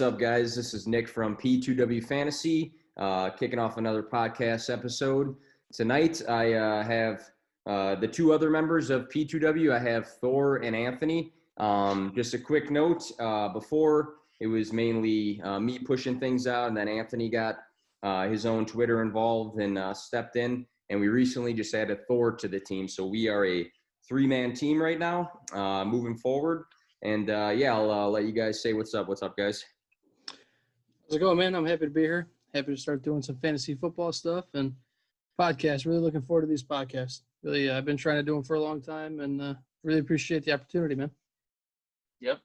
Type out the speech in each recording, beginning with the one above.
up, guys? This is Nick from P2W Fantasy, kicking off another podcast episode. Tonight, I have the two other members of P2W. I have Thor and Anthony. Just a quick note, before it was mainly me pushing things out, and then Anthony got his own Twitter involved and stepped in, and we recently just added Thor to the team. So we are a three-man team right now, moving forward. And, I'll let you guys say what's up. What's up, guys? How's it going, man? I'm happy to be here. Happy to start doing some fantasy football stuff and podcasts. Really looking forward to these podcasts. Really, I've been trying to do them for a long time, and really appreciate the opportunity, man. Yep.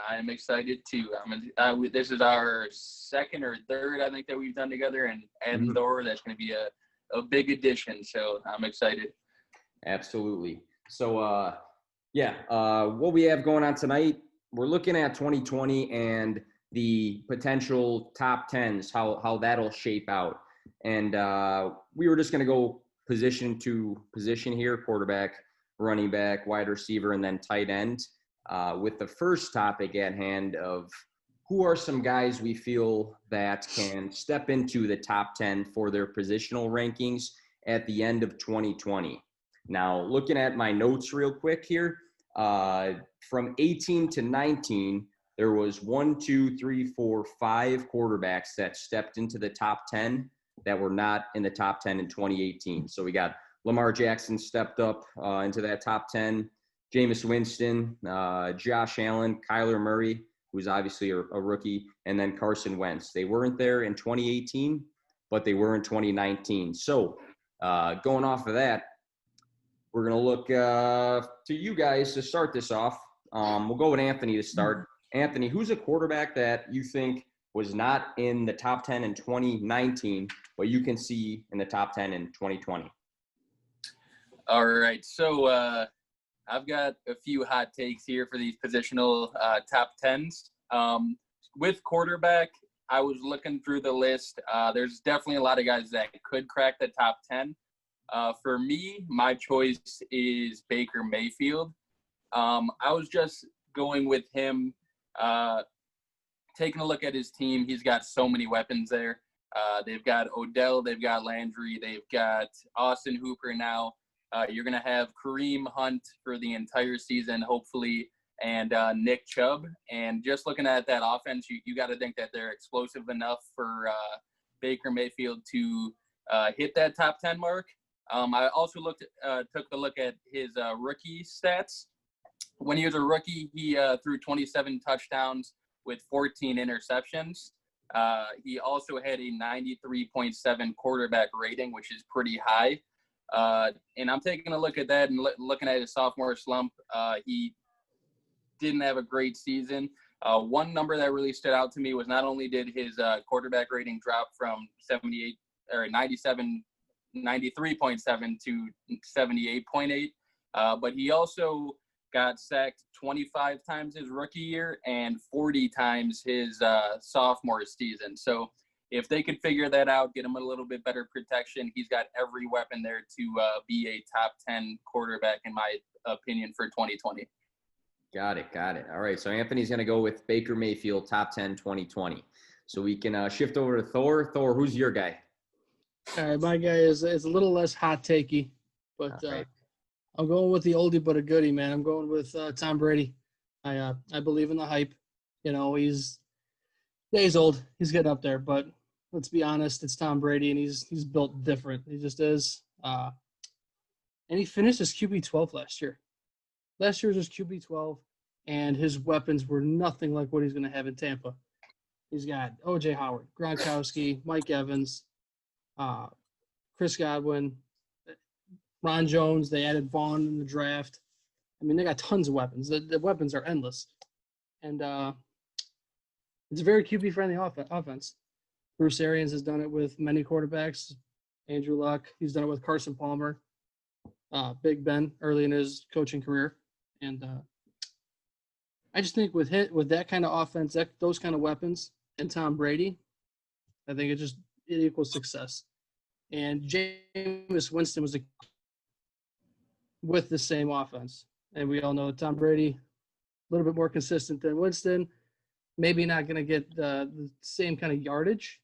I'm excited, too. This is our second or third, I think, that we've done together. And adding Thor, that's going to be a big addition. So I'm excited. Absolutely. So, what we have going on tonight, we're looking at 2020 and the potential top 10s, how that'll shape out. And we were just going to go position to position here, quarterback, running back, wide receiver, and then tight end, with the first topic at hand of who are some guys we feel that can step into the top 10 for their positional rankings at the end of 2020. Now, looking at my notes real quick here, from 18 to 19, there was 5 quarterbacks that stepped into the top 10 that were not in the top 10 in 2018. So we got Lamar Jackson stepped up into that top 10, Jameis Winston, Josh Allen, Kyler Murray, who's obviously a rookie, and then Carson Wentz. They weren't there in 2018, but they were in 2019. So going off of that, we're going to look to you guys to start this off. We'll go with Anthony to start. Anthony, who's a quarterback that you think was not in the top 10 in 2019, but you can see in the top 10 in 2020? All right. So I've got a few hot takes here for these positional top 10s. With quarterback, I was looking through the list. There's definitely a lot of guys that could crack the top 10. For me, my choice is Baker Mayfield. I was just going with him, taking a look at his team. He's got so many weapons there. They've got Odell, they've got Landry, they've got Austin Hooper now. You're going to have Kareem Hunt for the entire season, hopefully, and Nick Chubb. And just looking at that offense, you got to think that they're explosive enough for Baker Mayfield to hit that top 10 mark. I also took a look at his rookie stats. When he was a rookie, he threw 27 touchdowns with 14 interceptions. He also had a 93.7 quarterback rating, which is pretty high. And I'm taking a look at that and looking at his sophomore slump. He didn't have a great season. One number that really stood out to me was not only did his quarterback rating drop from 93.7 to 78.8, but he also got sacked 25 times his rookie year and 40 times his sophomore season. So if they could figure that out, get him a little bit better protection, he's got every weapon there to be a top 10 quarterback, in my opinion, for 2020. Got it. All right, so Anthony's going to go with Baker Mayfield, top 10, 2020. So we can shift over to Thor. Thor, who's your guy? All right, my guy is a little less hot takey, but Right. I'm going with the oldie but a goodie, man. I'm going with Tom Brady. I believe in the hype. You know, he's old. He's getting up there, but let's be honest, it's Tom Brady, and he's built different. He just is. And he finished as QB12 last year. Last year was his QB12, and his weapons were nothing like what he's going to have in Tampa. He's got O.J. Howard, Gronkowski, Mike Evans, Chris Godwin, Ron Jones. They added Vaughn in the draft. I mean, they got tons of weapons. The weapons are endless. And it's a very QB-friendly offense. Bruce Arians has done it with many quarterbacks. Andrew Luck. He's done it with Carson Palmer, Big Ben early in his coaching career. And I just think with that kind of offense, those kind of weapons, and Tom Brady, I think it equals success. And Jameis Winston was with the same offense. And we all know Tom Brady, a little bit more consistent than Winston. Maybe not going to get the same kind of yardage,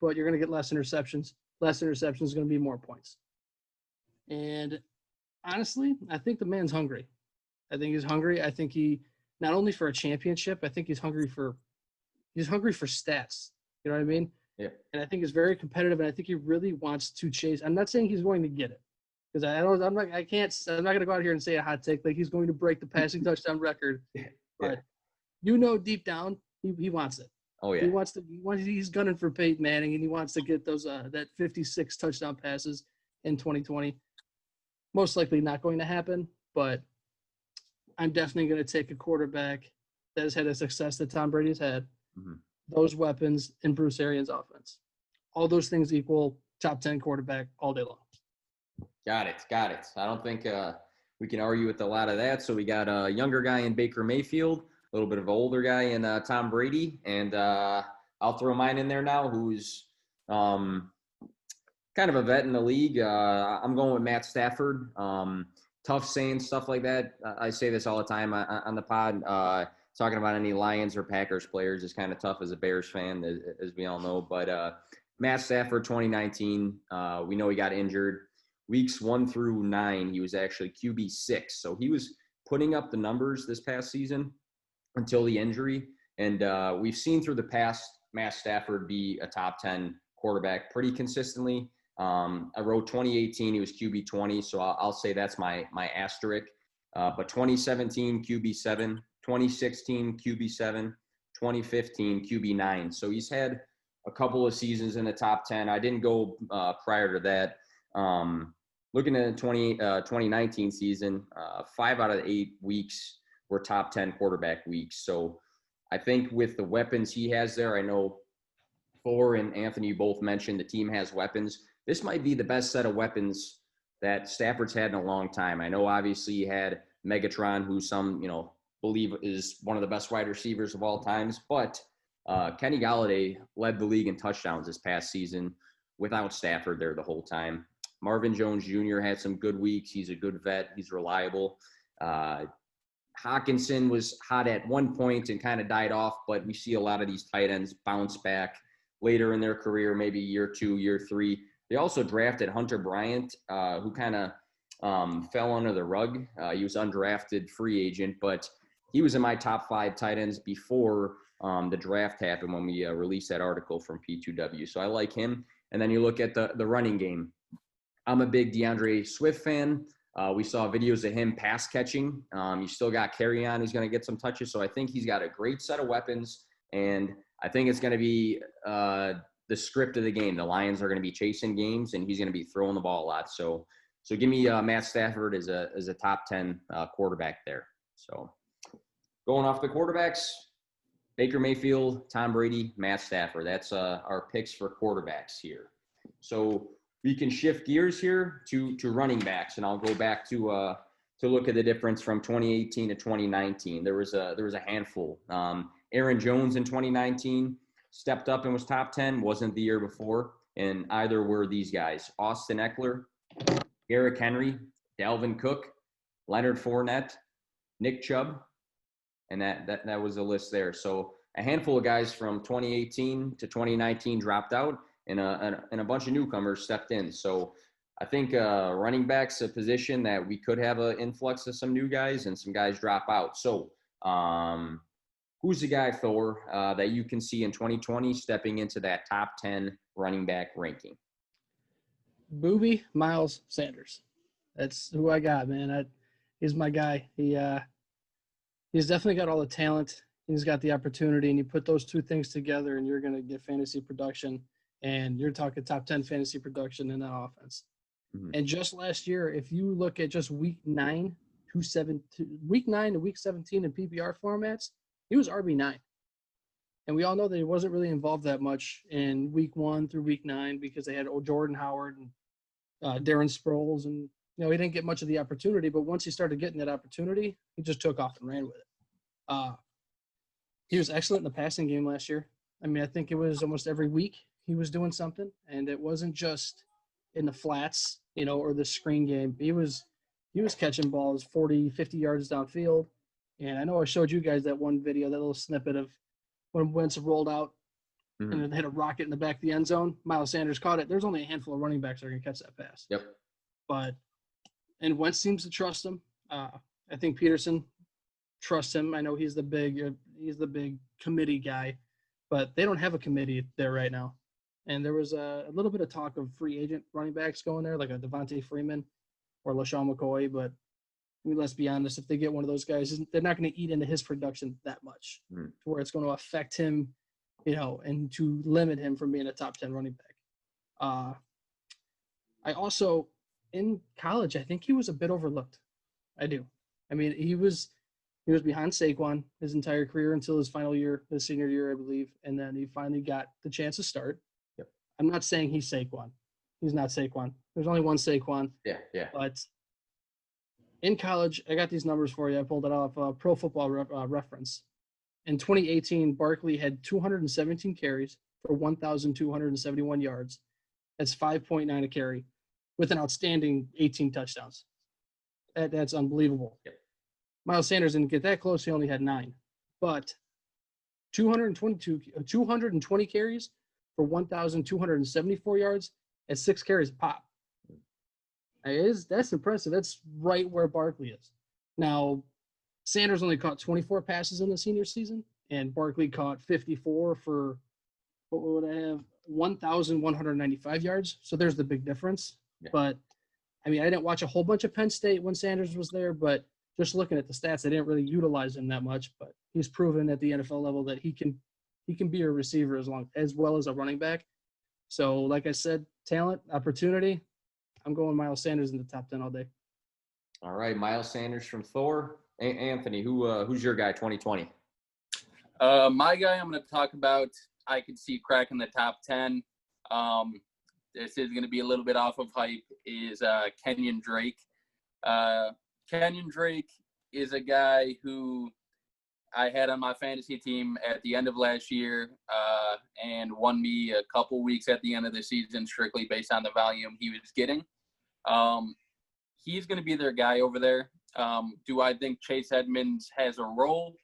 but you're going to get less interceptions. Less interceptions is going to be more points. And honestly, I think the man's hungry. I think he's hungry. I think he not only for a championship, I think he's hungry for stats. You know what I mean? Yeah. And I think he's very competitive, and I think he really wants to chase. I'm not saying he's going to get it, because I'm not going to go out here and say a hot take like he's going to break the passing touchdown record. But deep down, he wants it. Oh yeah. He's gunning for Peyton Manning, and he wants to get those that 56 touchdown passes in 2020. Most likely not going to happen, but I'm definitely going to take a quarterback that has had a success that Tom Brady's had. Mm-hmm. Those weapons in Bruce Arians' offense. All those things equal top 10 quarterback all day long. Got it. I don't think we can argue with a lot of that. So we got a younger guy in Baker Mayfield, a little bit of an older guy in Tom Brady, and I'll throw mine in there now, who's kind of a vet in the league. I'm going with Matt Stafford. Tough saying stuff like that. I say this all the time on the pod. Talking about any Lions or Packers players is kind of tough as a Bears fan, as we all know. But Matt Stafford, 2019, we know he got injured. Weeks 1 through 9, he was actually QB6. So he was putting up the numbers this past season until the injury. And we've seen through the past Matt Stafford be a top 10 quarterback pretty consistently. I wrote 2018, he was QB 20. So I'll say that's my asterisk. But 2017, QB 7. 2016 QB7, 2015 QB9. So he's had a couple of seasons in the top 10. I didn't go prior to that. Looking at the 2019 season, 5 out of 8 weeks were top 10 quarterback weeks. So I think with the weapons he has there, I know Thor and Anthony both mentioned the team has weapons. This might be the best set of weapons that Stafford's had in a long time. I know obviously he had Megatron, who some, believe is one of the best wide receivers of all times. But Kenny Golladay led the league in touchdowns this past season without Stafford there the whole time. Marvin Jones Jr. had some good weeks. He's a good vet. He's reliable. Hawkinson was hot at one point and kind of died off, but we see a lot of these tight ends bounce back later in their career, maybe year 2, year 3. They also drafted Hunter Bryant, who kind of fell under the rug. He was undrafted free agent, but he was in my top 5 tight ends before the draft happened when we released that article from P2W. So I like him. And then you look at the running game. I'm a big DeAndre Swift fan. We saw videos of him pass catching. You still got Kerryon who's going to get some touches. So I think he's got a great set of weapons. And I think it's going to be the script of the game. The Lions are going to be chasing games, and he's going to be throwing the ball a lot. So give me Matt Stafford as a top 10 quarterback there. So going off the quarterbacks, Baker Mayfield, Tom Brady, Matt Stafford. That's our picks for quarterbacks here. So we can shift gears here to running backs, and I'll go back to look at the difference from 2018 to 2019. There was a handful. Aaron Jones in 2019 stepped up and was top 10. Wasn't the year before, and either were these guys: Austin Eckler, Eric Henry, Dalvin Cook, Leonard Fournette, Nick Chubb, and that was a list there. So a handful of guys from 2018 to 2019 dropped out, and a bunch of newcomers stepped in. So I think running back's a position that we could have an influx of some new guys and some guys drop out. So who's the guy, Thor, that you can see in 2020 stepping into that top 10 running back ranking? Booby Miles Sanders. That's who I got, man. He's my guy. He's definitely got all the talent. He's got the opportunity, and you put those two things together, and you're going to get fantasy production. And you're talking top 10 fantasy production in that offense. Mm-hmm. And just last year, if you look at just week 9 to week 17 in PPR formats, he was RB9. And we all know that he wasn't really involved that much in week 1 through week 9 because they had Jordan Howard and Darren Sproles. And, he didn't get much of the opportunity. But once he started getting that opportunity, he just took off and ran with it. He was excellent in the passing game last year. I mean, I think it was almost every week he was doing something. And it wasn't just in the flats, or the screen game. He was catching balls 40, 50 yards downfield. And I know I showed you guys that one video, that little snippet of when Wentz rolled out Mhm. and it hit a rocket in the back of the end zone. Miles Sanders caught it. There's only a handful of running backs that are going to catch that pass. Yep. And Wentz seems to trust him. I think Peterson trusts him. I know he's the big committee guy, but they don't have a committee there right now. And there was a little bit of talk of free agent running backs going there, like a Devontae Freeman or LaShawn McCoy. But I mean, let's be honest, if they get one of those guys, they're not going to eat into his production that much to where it's going to affect him, and to limit him from being a top 10 running back. I also, in college, I think he was a bit overlooked. I do. I mean, he was behind Saquon his entire career until his final year, his senior year, I believe, and then he finally got the chance to start. Yep. I'm not saying he's Saquon. He's not Saquon. There's only one Saquon. Yeah. But in college, I got these numbers for you. I pulled it off Pro Football Reference. In 2018, Barkley had 217 carries for 1,271 yards. That's 5.9 a carry, with an outstanding 18 touchdowns. That's unbelievable. Yep. Miles Sanders didn't get that close. He only had 9. But 220 carries for 1,274 yards at 6 carries a pop. That's impressive. That's right where Barkley is. Now, Sanders only caught 24 passes in the senior season, and Barkley caught 54 for, what would I have, 1,195 yards. So there's the big difference. Yeah. But, I mean, I didn't watch a whole bunch of Penn State when Sanders was there, but just looking at the stats, I didn't really utilize him that much. But he's proven at the NFL level that he can be a receiver as well as a running back. So, like I said, talent, opportunity, I'm going Miles Sanders in the top 10 all day. All right, Miles Sanders from Thor. Anthony, who's your guy 2020? My guy I'm going to talk about, I could see cracking the top 10. This is going to be a little bit off of hype, is Kenyon Drake. Kenyon Drake is a guy who I had on my fantasy team at the end of last year and won me a couple weeks at the end of the season strictly based on the volume he was getting. He's going to be their guy over there. Do I think Chase Edmonds has a role?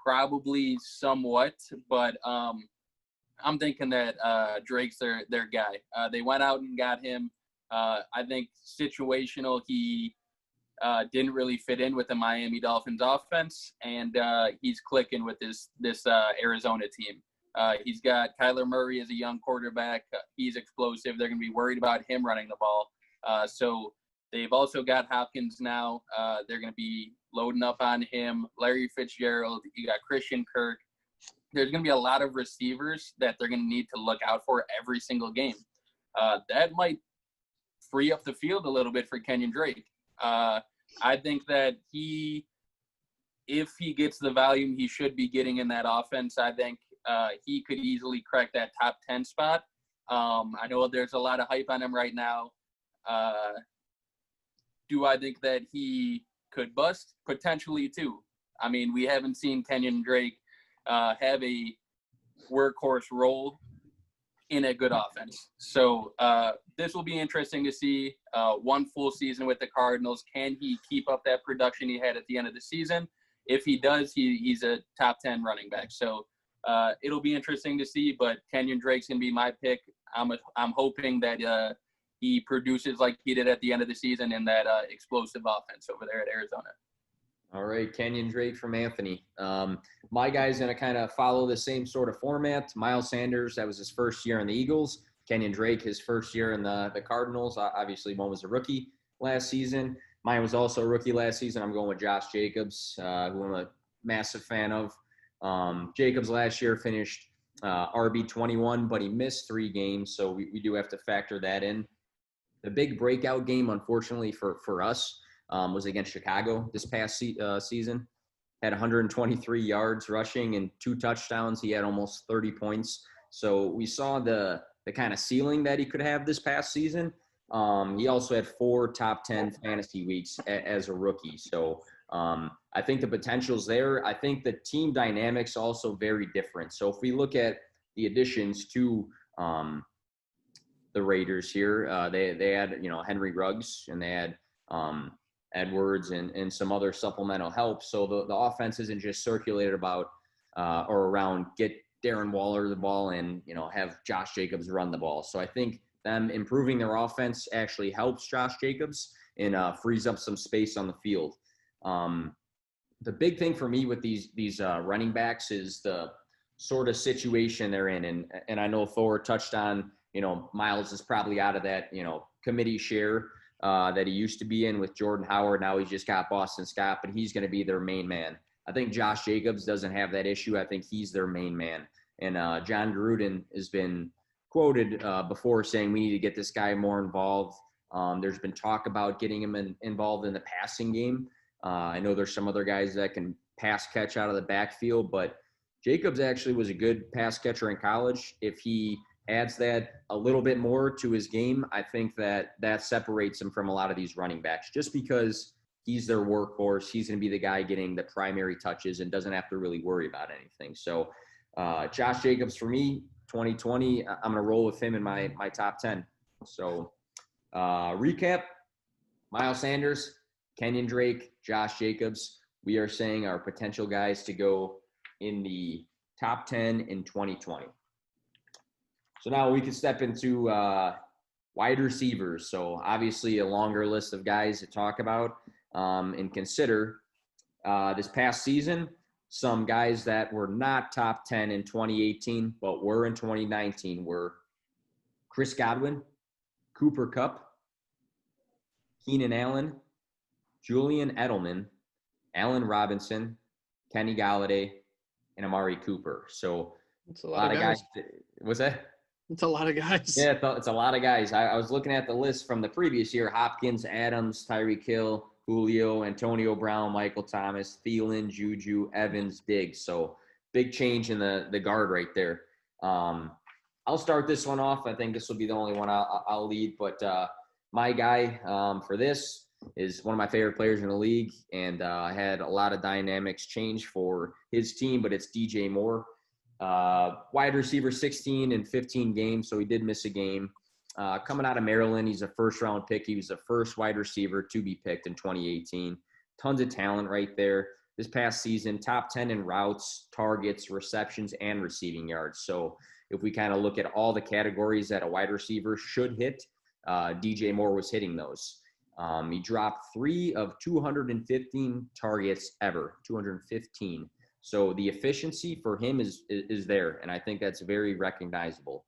Probably somewhat, but I'm thinking that Drake's their guy. They went out and got him. I think situational, he didn't really fit in with the Miami Dolphins offense, and he's clicking with this Arizona team. He's got Kyler Murray as a young quarterback. He's explosive. They're going to be worried about him running the ball. So they've also got Hopkins now. They're going to be loading up on him. Larry Fitzgerald. You got Christian Kirk. There's going to be a lot of receivers that they're going to need to look out for every single game. That might free up the field a little bit for Kenyon Drake. I think that if he gets the volume he should be getting in that offense, I think he could easily crack that top 10 spot. I know there's a lot of hype on him right now. Do I think that he could bust? Potentially too. I mean, we haven't seen Kenyon Drake have a workhorse role in a good offense. So this will be interesting to see. One full season with the Cardinals. Can he keep up that production he had at the end of the season? If he does, he's a top 10 running back. So it'll be interesting to see, but Kenyon Drake's going to be my pick. I'm hoping that he produces like he did at the end of the season in that explosive offense over there at Arizona. All right, Kenyon Drake from Anthony. My guy's going to kind of follow the same sort of format. Miles Sanders, that was his first year in the Eagles. Kenyon Drake, his first year in the Cardinals. Obviously, one was a rookie last season. Mine was also a rookie last season. I'm going with Josh Jacobs, who I'm a massive fan of. Jacobs last year finished RB21, but he missed 3 games, so we do have to factor that in. The big breakout game, unfortunately, for us was against Chicago this past season. Had 123 yards rushing and 2 touchdowns. He had almost 30 points. So we saw the kind of ceiling that he could have this past season. He also had 4 top 10 fantasy weeks as a rookie. So I think the potential's there. I think the team dynamics also very different. So if we look at the additions to the Raiders here, they had Henry Ruggs, and they had Edwards and some other supplemental help. So the offense isn't just circulated about or around get Darren Waller the ball and, have Josh Jacobs run the ball. So I think them improving their offense actually helps Josh Jacobs and frees up some space on the field. The big thing for me with these running backs is the sort of situation they're in. And I know Thor touched on, Miles is probably out of that, committee share that he used to be in with Jordan Howard. Now he's just got Boston Scott, but he's going to be their main man. I think Josh Jacobs doesn't have that issue. I think he's their main man. And John Gruden has been quoted before saying we need to get this guy more involved. There's been talk about getting him involved in the passing game. I know there's some other guys that can pass catch out of the backfield, but Jacobs actually was a good pass catcher in college. If he adds that a little bit more to his game, I think that separates him from a lot of these running backs just because he's their workhorse. He's going to be the guy getting the primary touches and doesn't have to really worry about anything. So Josh Jacobs for me, 2020, I'm going to roll with him in my top 10. So recap, Miles Sanders, Kenyon Drake, Josh Jacobs, we are saying are potential guys to go in the top 10 in 2020. So now we can step into wide receivers. So obviously a longer list of guys to talk about and consider. This past season, some guys that were not top 10 in 2018, but were in 2019 were Chris Godwin, Cooper Kupp, Keenan Allen, Julian Edelman, Allen Robinson, Kenny Galladay, and Amari Cooper. So it's a lot of guys. What's that? It's a lot of guys. Yeah, it's a lot of guys. I was looking at the list from the previous year: Hopkins, Adams, Tyreek Hill, Julio, Antonio Brown, Michael Thomas, Thielen, Juju, Evans, Diggs. So big change in the guard right there. I'll start this one off. I think this will be the only one I'll lead. But my guy for this is one of my favorite players in the league, and had a lot of dynamics change for his team, but it's DJ Moore. Wide receiver, 16 and 15 games, so he did miss a game. Coming out of Maryland, he's a first-round pick. He was the first wide receiver to be picked in 2018. Tons of talent right there. This past season, top 10 in routes, targets, receptions, and receiving yards. So if we kind of look at all the categories that a wide receiver should hit, DJ Moore was hitting those. He dropped 3 of 215 targets ever, 215. So the efficiency for him is there, and I think that's very recognizable.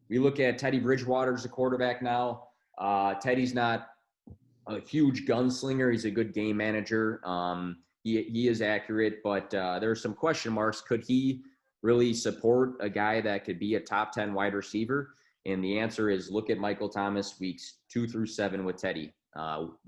We look at Teddy Bridgewater as a quarterback now. Teddy's not a huge gunslinger. He's a good game manager. He is accurate, but there are some question marks. Could he really support a guy that could be a top 10 wide receiver? And the answer is look at Michael Thomas weeks 2 through 7 with Teddy.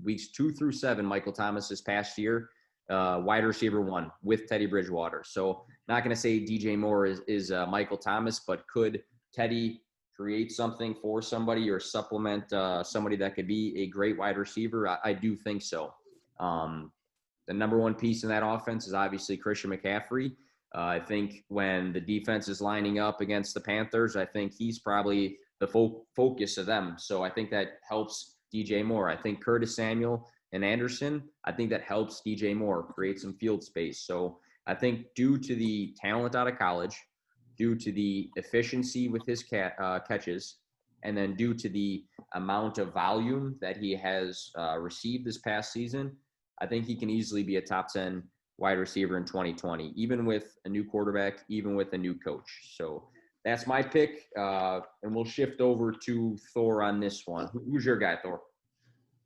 Weeks 2 through 7, Michael Thomas this past year, wide receiver 1 with Teddy Bridgewater. So not going to say DJ Moore is Michael Thomas, but could Teddy create something for somebody or supplement somebody that could be a great wide receiver? I do think so. The number one piece in that offense is obviously Christian McCaffrey. I think when the defense is lining up against the Panthers, I think he's probably the focus of them. So I think that helps DJ Moore. I think Curtis Samuel and Anderson, I think that helps DJ Moore create some field space. So I think due to the talent out of college, due to the efficiency with his catches, and then due to the amount of volume that he has received this past season, I think he can easily be a top 10 wide receiver in 2020, even with a new quarterback, even with a new coach. So that's my pick, and we'll shift over to Thor on this one. Who's your guy, Thor?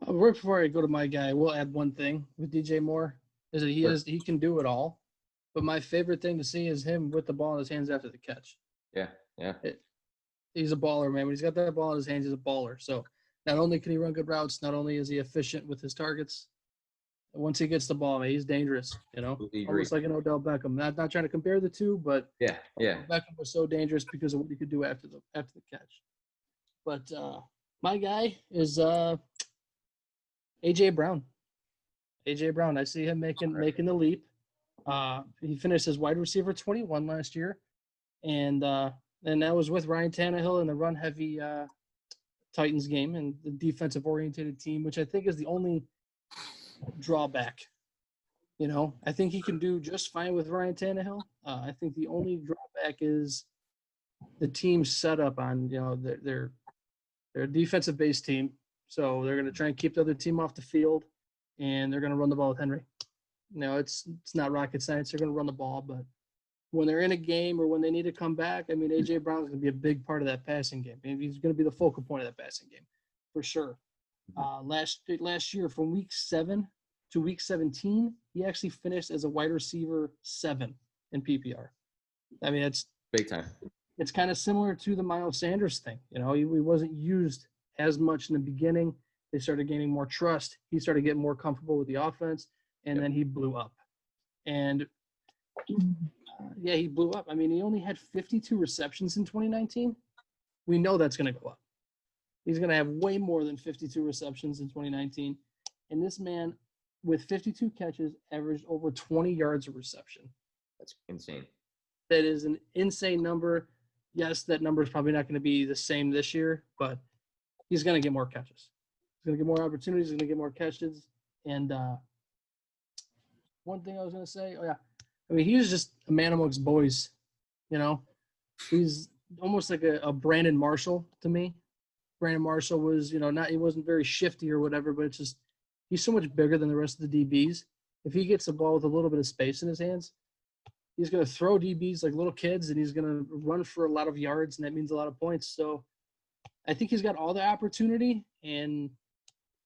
Right before I go to my guy, we'll add one thing with DJ Moore, is that he can do it all. But my favorite thing to see is him with the ball in his hands after the catch. Yeah. He's a baller, man. When he's got that ball in his hands, he's a baller. So not only can he run good routes, not only is he efficient with his targets, once he gets the ball, man, he's dangerous, almost like an Odell Beckham. Not trying to compare the two, but yeah. Beckham was so dangerous because of what he could do after the catch. But my guy is AJ Brown. AJ Brown, I see him making the leap. He finished as wide receiver 21 last year, and that was with Ryan Tannehill in the run-heavy Titans game and the defensive-oriented team, which I think is the only drawback I think he can do just fine with Ryan Tannehill. I think the only drawback is the team's setup on, they're a defensive-based team, so they're going to try and keep the other team off the field, and they're going to run the ball with Henry. It's not rocket science. They're going to run the ball, but when they're in a game or when they need to come back, A.J. Brown is going to be a big part of that passing game. He's going to be the focal point of that passing game for sure. Last year, from week 7 to week 17, he actually finished as a wide receiver 7 in PPR. It's big time. It's kind of similar to the Miles Sanders thing. He wasn't used as much in the beginning. They started gaining more trust. He started getting more comfortable with the offense, and then he blew up. And he blew up. He only had 52 receptions in 2019. We know that's going to go up. He's going to have way more than 52 receptions in 2019. And this man, with 52 catches, averaged over 20 yards of reception. That's insane. That is an insane number. Yes, that number is probably not going to be the same this year, but he's going to get more catches. He's going to get more opportunities. He's going to get more catches. And one thing I was going to say, he was just a man amongst boys, He's almost like a Brandon Marshall to me. Brandon Marshall was, he wasn't very shifty or whatever, but it's just he's so much bigger than the rest of the DBs. If he gets the ball with a little bit of space in his hands, he's going to throw DBs like little kids, and he's going to run for a lot of yards, and that means a lot of points. So I think he's got all the opportunity, and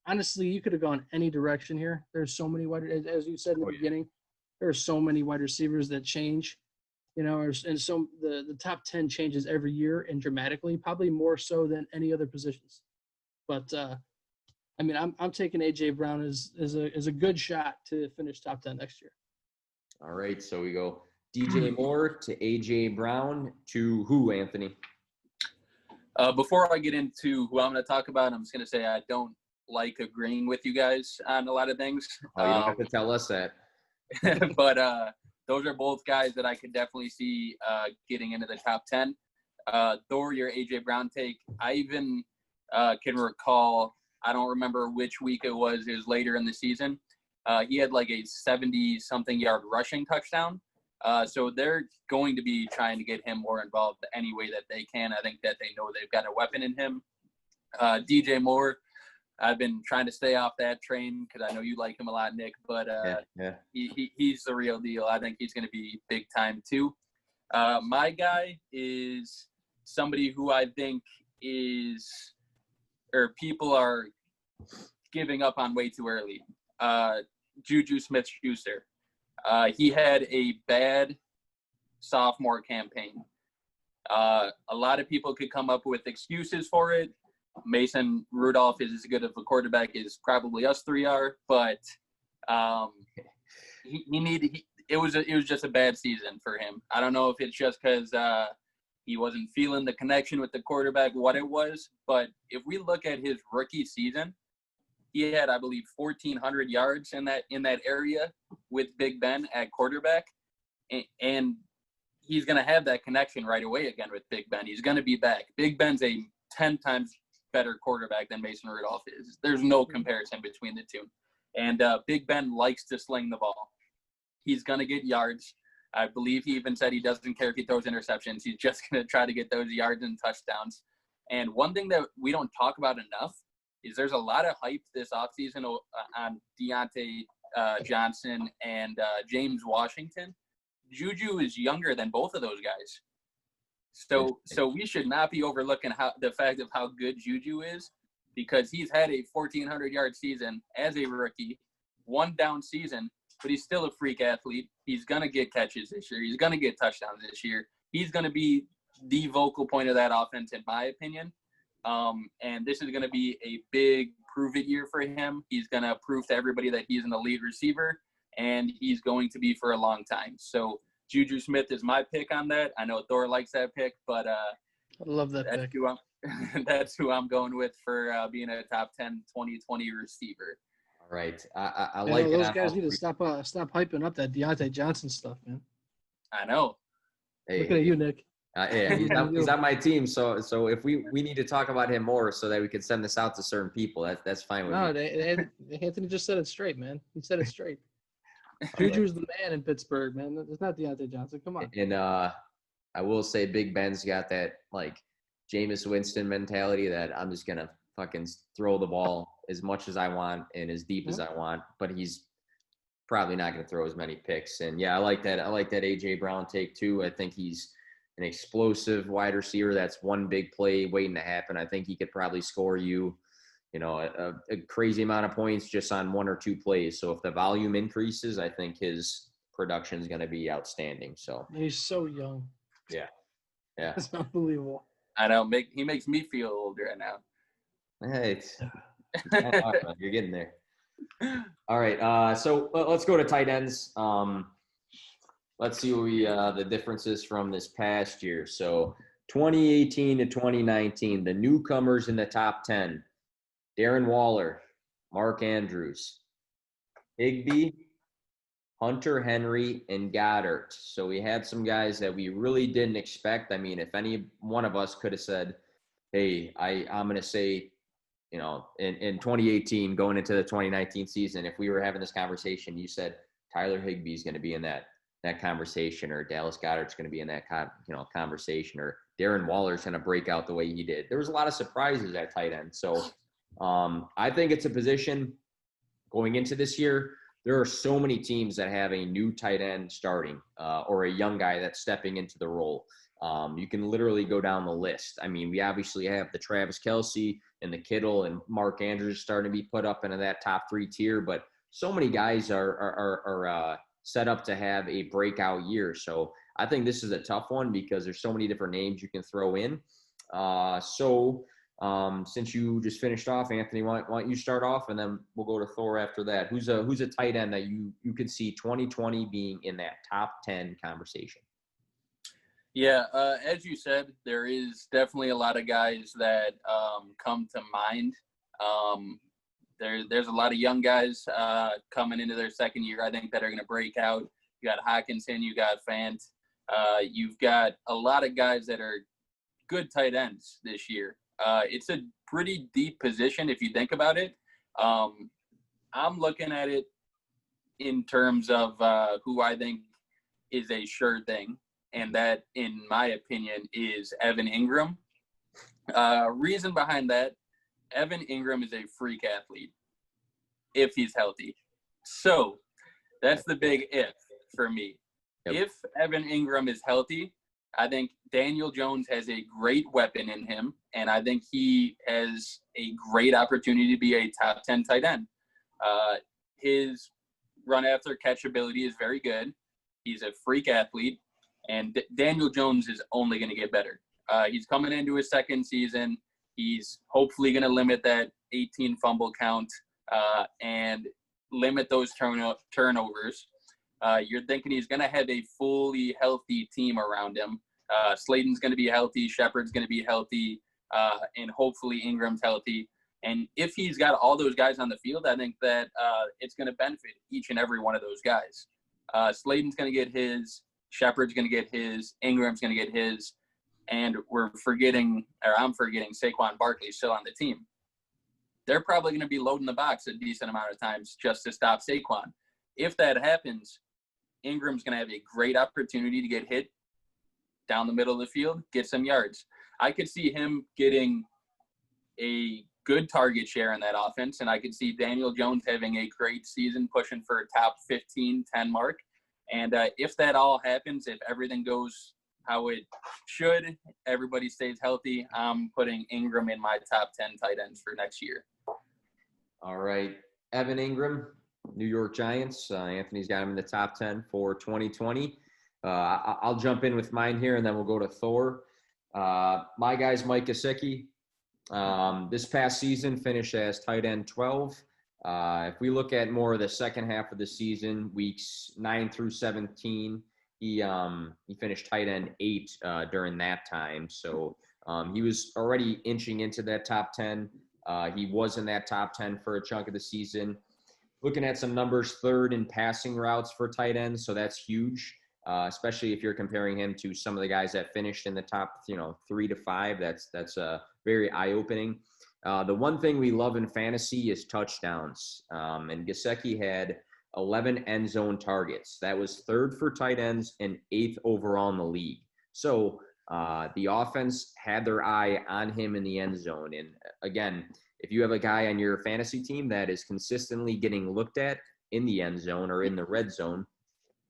honestly, you could have gone any direction here. There's so many as you said in the beginning, there are so many wide receivers that change, and so the top 10 changes every year and dramatically, probably more so than any other positions. But I'm taking A.J. Brown as a good shot to finish top 10 next year. All right, so we go DJ Moore to A.J. Brown to who, Anthony? Before I get into who I'm going to talk about, I'm just going to say I don't like agreeing with you guys on a lot of things. Oh, you don't have to tell us that. But those are both guys that I could definitely see getting into the top 10. Thor, your A.J. Brown take, I even can recall, I don't remember which week it was later in the season. He had like a 70-something yard rushing touchdown. So they're going to be trying to get him more involved any way that they can. I think that they know they've got a weapon in him. DJ Moore, I've been trying to stay off that train because I know you like him a lot, Nick. But he's the real deal. I think he's going to be big time too. My guy is somebody who I think people are giving up on way too early. Juju Smith-Schuster. He had a bad sophomore campaign. A lot of people could come up with excuses for it. Mason Rudolph is as good of a quarterback as probably us three are, but it was just a bad season for him. I don't know if it's just because he wasn't feeling the connection with the quarterback, what it was, but if we look at his rookie season, he had, I believe, 1,400 yards in that area with Big Ben at quarterback, and he's going to have that connection right away again with Big Ben. He's going to be back. Big Ben's a 10 times better quarterback than Mason Rudolph is. There's no comparison between the two. And Big Ben likes to sling the ball. He's going to get yards. I believe he even said he doesn't care if he throws interceptions. He's just going to try to get those yards and touchdowns. And one thing that we don't talk about enough is there's a lot of hype this offseason on Deontay Johnson and James Washington. Juju is younger than both of those guys. So we should not be overlooking the fact of how good Juju is, because he's had a 1,400-yard season as a rookie, one down season, but he's still a freak athlete. He's going to get catches this year. He's going to get touchdowns this year. He's going to be the vocal point of that offense, in my opinion. And this is going to be a big prove-it year for him. He's going to prove to everybody that he's an elite receiver, and he's going to be for a long time. So Juju Smith is my pick on that. I know Thor likes that pick, but I love that pick. That's who I'm going with for being a top 10 2020 receiver. All right. I like those guys need to stop hyping up that Deontay Johnson stuff, man. I know. Hey, looking at you, Nick. Yeah, he's on my team. So if we need to talk about him more so that we can send this out to certain people, that's fine with me. No, Anthony just said it straight, man. He said it straight. Juju's the man in Pittsburgh, man. It's not Deontay Johnson. Come on. And I will say Big Ben's got that, like, Jameis Winston mentality that I'm just going to fucking throw the ball as much as I want and as deep as I want, but he's probably not going to throw as many picks. And, yeah, I like that. I like that A.J. Brown take, too. I think he's an explosive wide receiver. That's one big play waiting to happen. I think he could probably score you, a crazy amount of points just on one or two plays. So if the volume increases, I think his production is going to be outstanding. So he's so young. Yeah. It's unbelievable. I know. He makes me feel old right now. Hey, you're getting there. All right. So let's go to tight ends. Let's see what the differences from this past year. So 2018 to 2019, the newcomers in the top 10, Darren Waller, Mark Andrews, Higbee, Hunter Henry, and Goddard. So we had some guys that we really didn't expect. I mean, if any one of us could have said, hey, I'm going to say, in 2018, going into the 2019 season, if we were having this conversation, you said Tyler Higbee is going to be in that conversation, or Dallas Goedert's going to be in that conversation, or Darren Waller's going to break out the way he did. There was a lot of surprises at tight end. So I think it's a position going into this year. There are so many teams that have a new tight end starting or a young guy that's stepping into the role. You can literally go down the list. I mean, we obviously have the Travis Kelce and the Kittle and Mark Andrews starting to be put up into that top 3 tier, but so many guys are set up to have a breakout year. So I think this is a tough one because there's so many different names you can throw in. Since you just finished off, Anthony, why don't you start off, and then we'll go to Thor after that. Who's a tight end that you could see 2020 being in that top 10 conversation? Yeah, as you said, there is definitely a lot of guys that come to mind. There's a lot of young guys coming into their second year, I think, that are going to break out. You got Hawkinson, you got Fant. You've got a lot of guys that are good tight ends this year. It's a pretty deep position if you think about it. I'm looking at it in terms of who I think is a sure thing, and that, in my opinion, is Evan Ingram. Reason behind that, Evan Ingram is a freak athlete if he's healthy. So that's the big if for me. Yep. If Evan Ingram is healthy, I think Daniel Jones has a great weapon in him, and I think he has a great opportunity to be a top 10 tight end. His run after catch ability is very good. He's a freak athlete, and Daniel Jones is only going to get better. He's coming into his second season. He's hopefully going to limit that 18 fumble count and limit those turnovers. You're thinking he's going to have a fully healthy team around him. Slayton's going to be healthy. Shepard's going to be healthy. And hopefully Ingram's healthy. And if he's got all those guys on the field, I think that it's going to benefit each and every one of those guys. Slayton's going to get his. Shepard's going to get his. Ingram's going to get his. And I'm forgetting Saquon Barkley still on the team. They're probably going to be loading the box a decent amount of times just to stop Saquon. If that happens, Ingram's going to have a great opportunity to get hit down the middle of the field, get some yards. I could see him getting a good target share in that offense, and I could see Daniel Jones having a great season, pushing for a top 15, 10 mark. And if that all happens, if everything goes how it should, everybody stays healthy, I'm putting Ingram in my top 10 tight ends for next year. All right. Evan Ingram, New York Giants. Anthony's got him in the top 10 for 2020. I'll jump in with mine here, and then we'll go to Thor. My guy's Mike Gesicki. This past season finished as tight end 12. If we look at more of the second half of the season, weeks 9 through 17, he finished tight end 8 during that time. So he was already inching into that top 10. He was in that top 10 for a chunk of the season. Looking at some numbers, third in passing routes for tight ends, so that's huge. Especially if you're comparing him to some of the guys that finished in the top, 3 to 5. That's very eye-opening. The one thing we love in fantasy is touchdowns. And Gesicki had 11 end zone targets. That was third for tight ends and 8th overall in the league. So the offense had their eye on him in the end zone. And again, if you have a guy on your fantasy team that is consistently getting looked at in the end zone or in the red zone,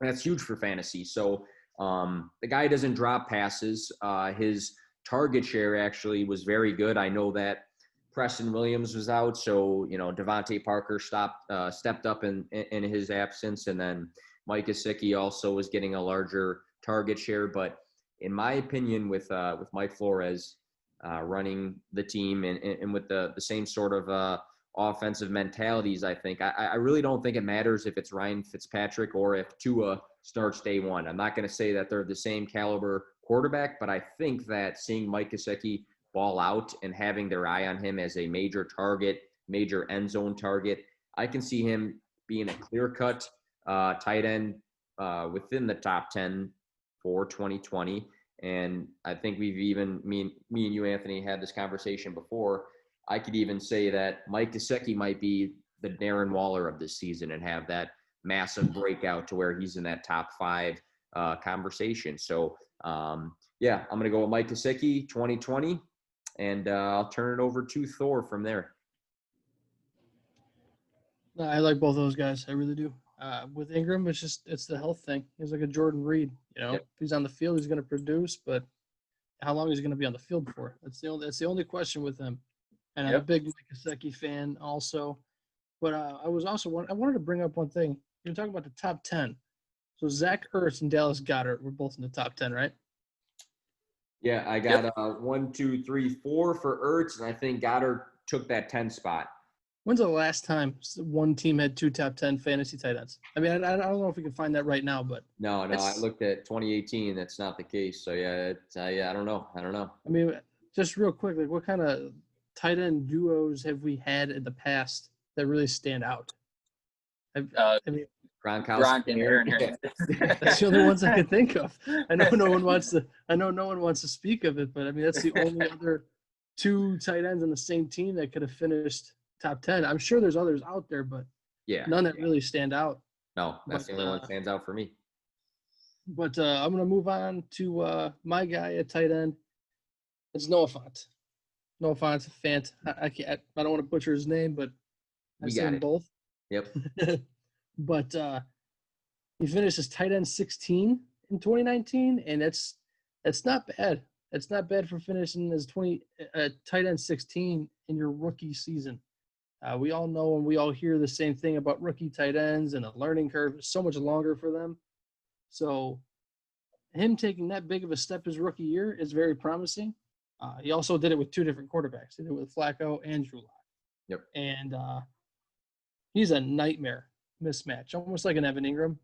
that's huge for fantasy. So the guy doesn't drop passes. His target share actually was very good. I know that Preston Williams was out, so Devontae Parker stepped up in his absence, and then Mike Gesicki also was getting a larger target share. But in my opinion, with Mike Flores running the team and with the same sort of offensive mentalities, I think I really don't think it matters if it's Ryan Fitzpatrick or if Tua starts day one. I'm not going to say that they're the same caliber quarterback, but I think that seeing Mike Gesicki ball out and having their eye on him as a major target, major end zone target, I can see him being a clear-cut tight end within the top 10 for 2020. And I think we've even, me and you, Anthony, had this conversation before. I could even say that Mike Gesicki might be the Darren Waller of this season and have that massive breakout to where he's in that top 5 conversation. So, yeah, I'm going to go with Mike Gesicki, 2020, and I'll turn it over to Thor from there. I like both those guys. I really do. With Ingram, it's the health thing. He's like a Jordan Reed. Yep. If he's on the field, he's going to produce, but how long is he going to be on the field for? That's the only question with him. And I'm a big Mike Gesicki fan also. But I wanted to bring up one thing. You're talking about the top 10. So Zach Ertz and Dallas Goedert were both in the top 10, right? Yeah, I got 1, 2, 3, 4 for Ertz, and I think Goddard took that 10 spot. When's the last time one team had 2 top 10 fantasy tight ends? I mean, I don't know if we can find that right now, but no, I looked at 2018. That's not the case. So yeah, I don't know. I mean, just real quick, like what kind of tight end duos have we had in the past that really stand out? I mean, Gronkowski and Aaron Hernandez. That's the only ones I can think of. I know no one wants to speak of it, but I mean that's the only other 2 tight ends on the same team that could have finished top 10. I'm sure there's others out there, but none that really stand out. No, that's the only one that stands out for me. But I'm gonna move on to my guy at tight end. It's Noah Fant. Noah Fant's a Fant. I don't want to butcher his name, but I say them both. Yep. But he finished as tight end 16 in 2019, and that's not bad. It's not bad for finishing as tight end 16 in your rookie season. We all know and we all hear the same thing about rookie tight ends, and the learning curve is so much longer for them. So him taking that big of a step his rookie year is very promising. He also did it with 2 different quarterbacks. He did it with Flacco and Drew Lock. Yep. And he's a nightmare mismatch, almost like an Evan Ingram.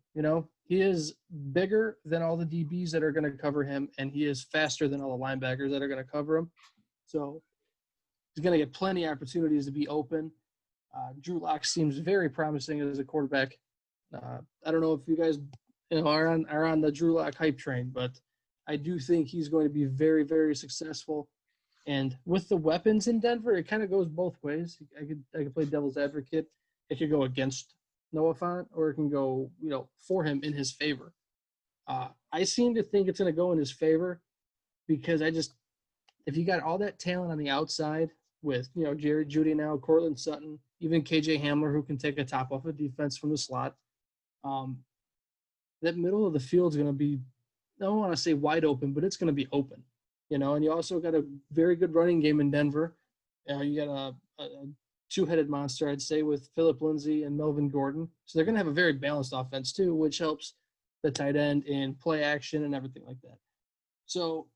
He is bigger than all the DBs that are going to cover him, and he is faster than all the linebackers that are going to cover him. So he's going to get plenty of opportunities to be open. Drew Lock seems very promising as a quarterback. I don't know if you guys are on the Drew Lock hype train, but I do think he's going to be very, very successful. And with the weapons in Denver, it kind of goes both ways. I could play devil's advocate. It could go against Noah Fant, or it can go, for him in his favor. I seem to think it's going to go in his favor because if you got all that talent on the outside with, Jerry Jeudy now, Cortland Sutton, even KJ Hamler, who can take a top off of defense from the slot, that middle of the field is going to be, I don't want to say wide open, but it's going to be open, and you also got a very good running game in Denver. You got a 2-headed monster, I'd say, with Phillip Lindsay and Melvin Gordon. So they're going to have a very balanced offense too, which helps the tight end in play action and everything like that. So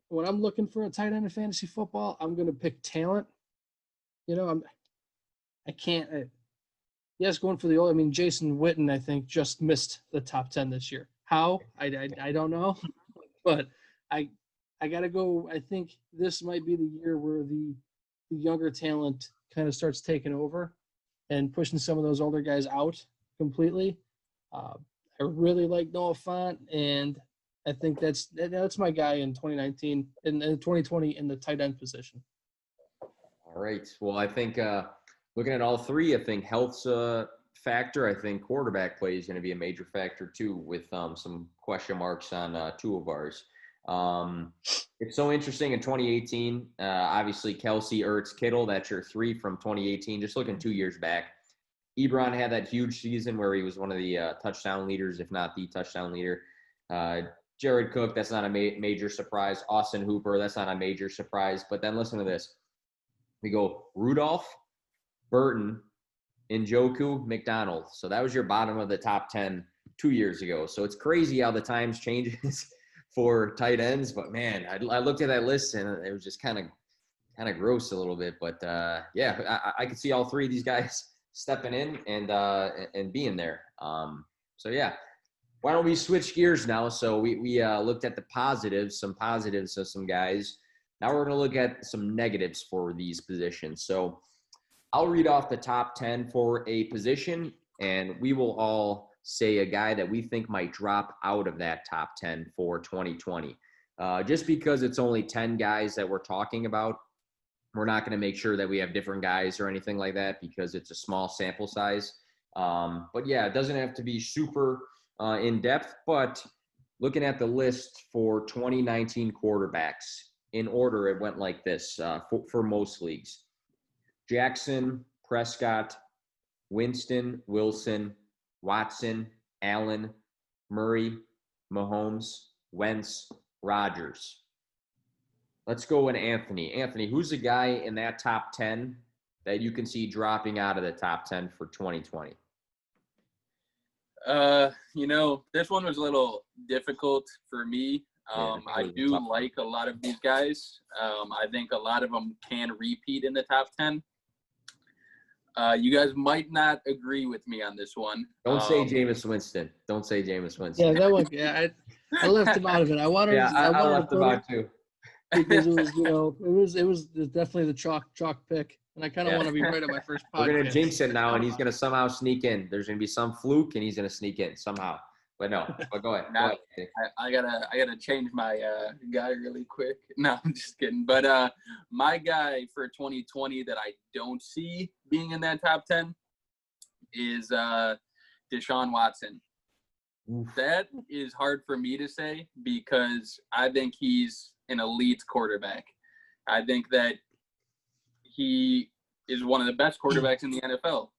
when I'm looking for a tight end in fantasy football, I'm going to pick talent. Going for the old. I mean, Jason Witten, I think, just missed the top 10 this year. How? I don't know, but I got to go. I think this might be the year where the younger talent kind of starts taking over and pushing some of those older guys out completely. I really like Noah Fant, and I think that's my guy in 2019 and 2020 in the tight end position. All right. Well, I think looking at all 3, I think health's factor, I think quarterback play is going to be a major factor too, with some question marks on two of ours. It's so interesting in 2018. Obviously, Kelsey, Ertz, Kittle, that's your three from 2018. Just looking 2 years back, Ebron had that huge season where he was one of the touchdown leaders, if not the touchdown leader. Jared Cook, that's not a major surprise. Austin Hooper, that's not a major surprise. But then listen to this. We go Rudolph, Burton, Njoku, McDonald. So that was your bottom of the top 10 2 years ago. So it's crazy how the times changes for tight ends. But, man, I looked at that list, and it was just kind of gross a little bit. But, yeah, I could see all three of these guys stepping in and being there. So, yeah. Why don't we switch gears now? So we looked at the positives, some positives of some guys. Now we're going to look at some negatives for these positions. So I'll read off the top 10 for a position, and we will all say a guy that we think might drop out of that top 10 for 2020. Just because it's only 10 guys that we're talking about, we're not going to make sure that we have different guys or anything like that because it's a small sample size. But, yeah, it doesn't have to be super in depth, but looking at the list for 2019 quarterbacks, in order, it went like this for most leagues. Jackson, Prescott, Winston, Wilson, Watson, Allen, Murray, Mahomes, Wentz, Rodgers. Let's go in Anthony. Anthony, who's the guy in that top 10 that you can see dropping out of the top 10 for 2020? This one was a little difficult for me. I do like a lot of these guys. I think a lot of them can repeat in the top 10. You guys might not agree with me on this one. Don't say Jameis Winston. Don't say Jameis Winston. Yeah, that one. Yeah, I left him out of it. I wanted. Yeah, I left him out too. Because it was definitely the chalk pick, and I kind of want to be right at my first podcast. We're gonna jinx it now, and he's gonna somehow sneak in. There's gonna be some fluke, and he's gonna sneak in somehow. But no, but go ahead. Now, I gotta change my guy really quick. No, I'm just kidding. But my guy for 2020 that I don't see being in that top 10 is Deshaun Watson. Oof. That is hard for me to say because I think he's an elite quarterback. I think that he is one of the best quarterbacks in the NFL.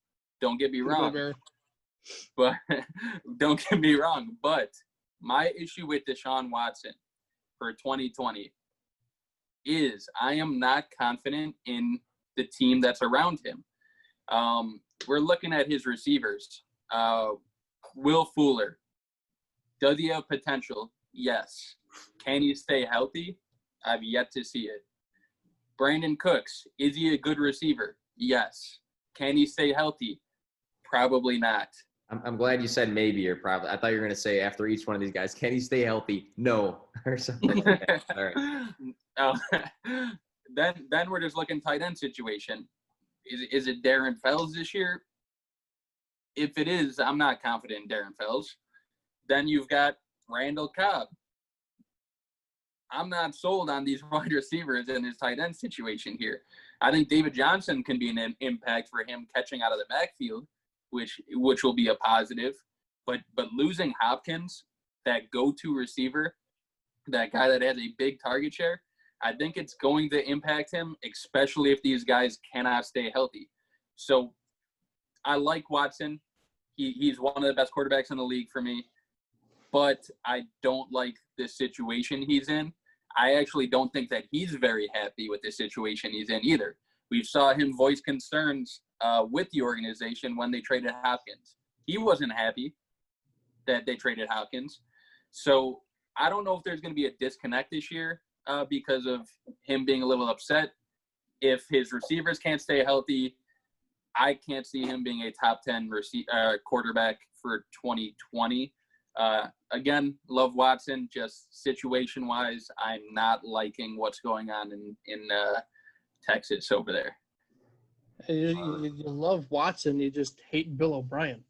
Don't get me wrong. But don't get me wrong. But my issue with Deshaun Watson for 2020 is I am not confident in the team that's around him. We're looking at his receivers. Will Fuller. Does he have potential? Yes. Can he stay healthy? I've yet to see it. Brandon Cooks. Is he a good receiver? Yes. Can he stay healthy? Probably not. I'm glad you said maybe or probably. I thought you were going to say after each one of these guys, can he stay healthy? No. Or something like that. All right. Then we're just looking tight end situation. Is it Darren Fells this year? If it is, I'm not confident in Darren Fells. Then you've got Randall Cobb. I'm not sold on these wide receivers in his tight end situation here. I think David Johnson can be an impact for him catching out of the backfield, which will be a positive. But losing Hopkins, that go-to receiver, that guy that has a big target share, I think it's going to impact him, especially if these guys cannot stay healthy. So I like Watson. He's one of the best quarterbacks in the league for me. But I don't like this situation he's in. I actually don't think that he's very happy with the situation he's in either. We saw him voice concerns with the organization when they traded Hopkins. He wasn't happy that they traded Hopkins. So I don't know if there's going to be a disconnect this year because of him being a little upset. If his receivers can't stay healthy, I can't see him being a top 10 quarterback for 2020. Again, love Watson. Just situation-wise, I'm not liking what's going on in Texas over there. You love Watson. You just hate Bill O'Brien.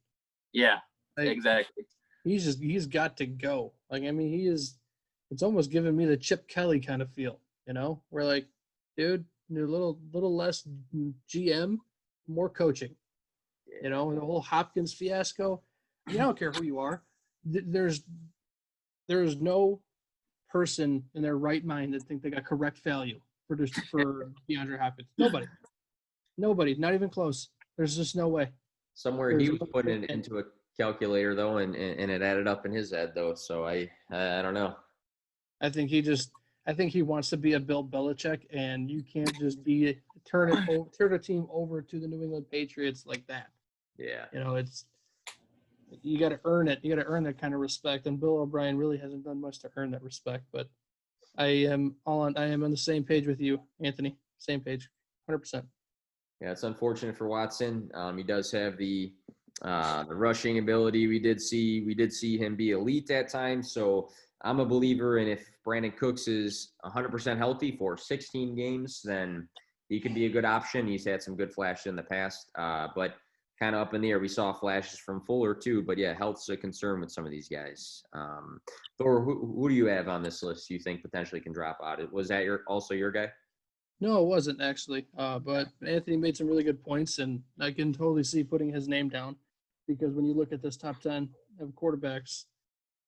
Yeah, exactly. He's got to go. Like, I mean, it's almost giving me the Chip Kelly kind of feel, We're like, dude, you're a little less GM, more coaching. You know, the whole Hopkins fiasco. I don't care who you are. There's no person in their right mind that think they got correct value for DeAndre Hopkins. Nobody, not even close. There's just no way. Somewhere he was putting it into a calculator though, and it added up in his head though. So I don't know. I think he wants to be a Bill Belichick, and you can't just turn a team over to the New England Patriots like that. Yeah. You know, you got to earn it. You got to earn that kind of respect, and Bill O'Brien really hasn't done much to earn that respect. But I am on the same page with you, Anthony. Same page, 100%. Yeah, it's unfortunate for Watson. He does have the rushing ability. We did see him be elite at times. So I'm a believer in if Brandon Cooks is 100% healthy for 16 games, then he could be a good option. He's had some good flashes in the past, but kind of up in the air. We saw flashes from Fuller too, but yeah, health's a concern with some of these guys. Thor, who do you have on this list you think potentially can drop out? Was that also your guy? No, it wasn't actually. But Anthony made some really good points, and I can totally see putting his name down because when you look at this top 10 of quarterbacks,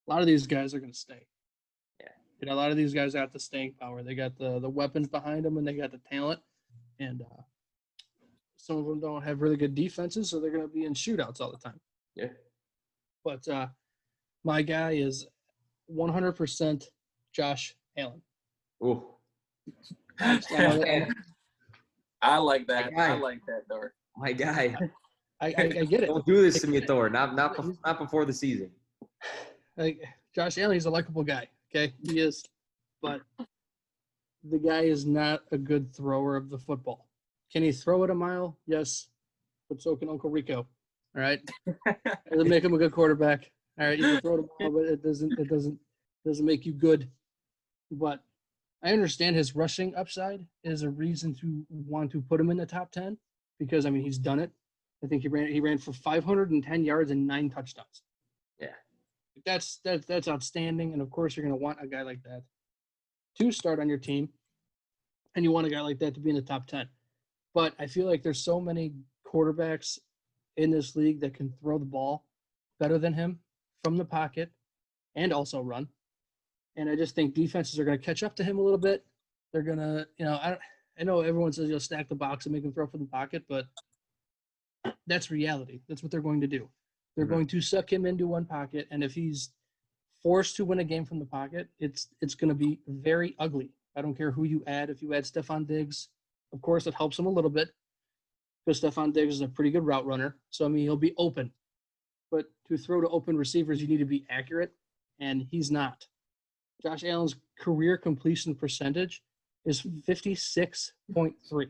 a lot of these guys are going to stay. Yeah. You know, a lot of these guys got the staying power. They got the weapons behind them, and they got the talent. And some of them don't have really good defenses, so they're going to be in shootouts all the time. Yeah. But my guy is 100% Josh Allen. Ooh. I like that. I like that, Thor. My guy. I get it. Don't do this to me, Thor. Not before the season. Like Josh Allen, he's a likable guy. Okay, he is, but the guy is not a good thrower of the football. Can he throw it a mile? Yes, but so can Uncle Rico. All right, doesn't make him a good quarterback. All right, you can throw it a mile, but it doesn't make you good. But I understand his rushing upside is a reason to want to put him in the top 10 because I mean he's done it. I think he ran for 510 yards and 9 touchdowns. Yeah. That's outstanding, and of course you're going to want a guy like that to start on your team, and you want a guy like that to be in the top 10. But I feel like there's so many quarterbacks in this league that can throw the ball better than him from the pocket and also run. And I just think defenses are going to catch up to him a little bit. They're going to, I know everyone says you'll stack the box and make him throw from the pocket, but that's reality. That's what they're going to do. They're going to suck him into one pocket, and if he's forced to win a game from the pocket, it's going to be very ugly. I don't care who you add. If you add Stephon Diggs, of course, it helps him a little bit because Stephon Diggs is a pretty good route runner. So, I mean, he'll be open. But to throw to open receivers, you need to be accurate, and he's not. Josh Allen's career completion percentage is 56.3.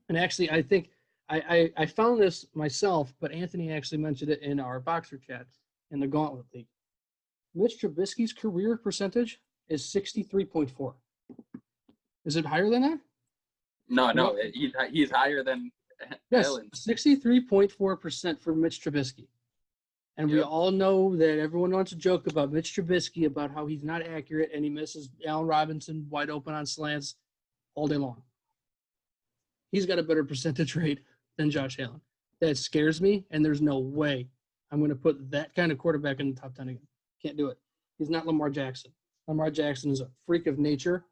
And actually, I think I found this myself, but Anthony actually mentioned it in our Boxer chat in the Gauntlet League. Mitch Trubisky's career percentage is 63.4. Is it higher than that? No, he's higher than Allen. 63.4% for Mitch Trubisky. And we all know that everyone wants to joke about Mitch Trubisky, about how he's not accurate and he misses Allen Robinson wide open on slants all day long. He's got a better percentage rate than Josh Allen. That scares me, and there's no way I'm going to put that kind of quarterback in the top 10 again. Can't do it. He's not Lamar Jackson. Lamar Jackson is a freak of nature.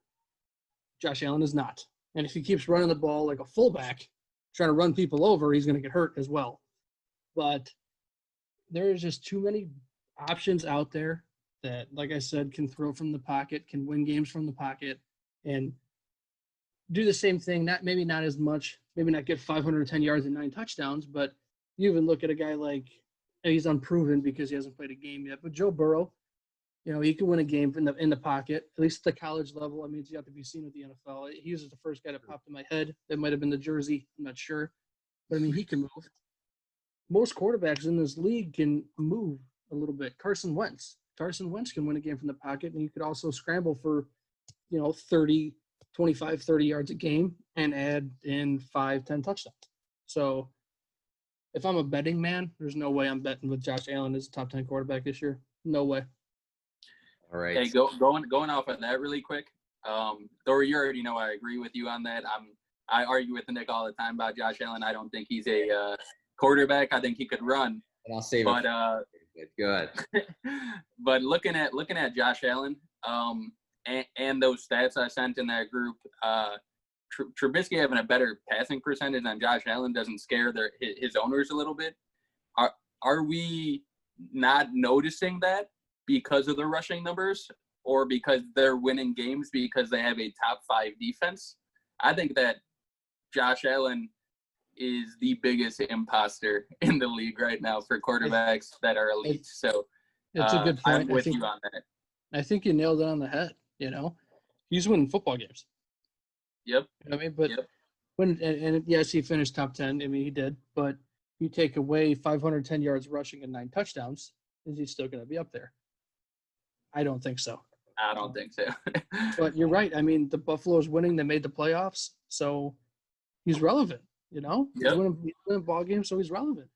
Josh Allen is not. And if he keeps running the ball like a fullback, trying to run people over, he's going to get hurt as well. But there's just too many options out there that, like I said, can throw from the pocket, can win games from the pocket, and do the same thing. Maybe not as much, maybe not get 510 yards and 9 touchdowns, but you even look at a guy like, he's unproven because he hasn't played a game yet, but Joe Burrow, he can win a game in the pocket, at least at the college level. I mean, it's yet to be seen with the NFL. He was the first guy that popped in my head. That might have been the jersey. I'm not sure. But, I mean, he can move. Most quarterbacks in this league can move a little bit. Carson Wentz can win a game from the pocket, and you could also scramble for, 25, 30 yards a game and add in 5, 10 touchdowns. So if I'm a betting man, there's no way I'm betting with Josh Allen as a top 10 quarterback this year. No way. All right. Hey, going off on that really quick. Thor, you already know I agree with you on that. I argue with Nick all the time about Josh Allen. I don't think he's a quarterback. I think he could run. And I'll save but, it. Good. But looking at Josh Allen, and those stats I sent in that group, Trubisky having a better passing percentage than Josh Allen doesn't scare his owners a little bit. Are we not noticing that because of the rushing numbers, or because they're winning games because they have a top 5 defense? I think that Josh Allen is the biggest imposter in the league right now for quarterbacks that are elite. So it's a good point. I'm with you on that. I think you nailed it on the head. He's winning football games. Yep. You know what I mean? But and yes, he finished top 10. I mean, he did. But you take away 510 yards rushing and 9 touchdowns, is he still going to be up there? I don't think so. I don't think so. But you're right. I mean, the Buffalo's winning. They made the playoffs. So he's relevant, He's winning ball games, so he's relevant.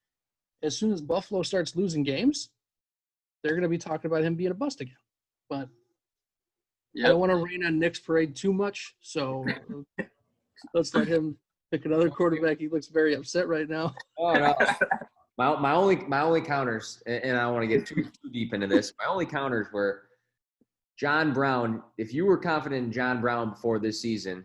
As soon as Buffalo starts losing games, they're going to be talking about him being a bust again. But I don't want to rain on Nick's parade too much, so let's let him pick another quarterback. He looks very upset right now. Oh, no. My only counters, and I don't want to get too deep into this, my only counters were John Brown. If you were confident in John Brown before this season,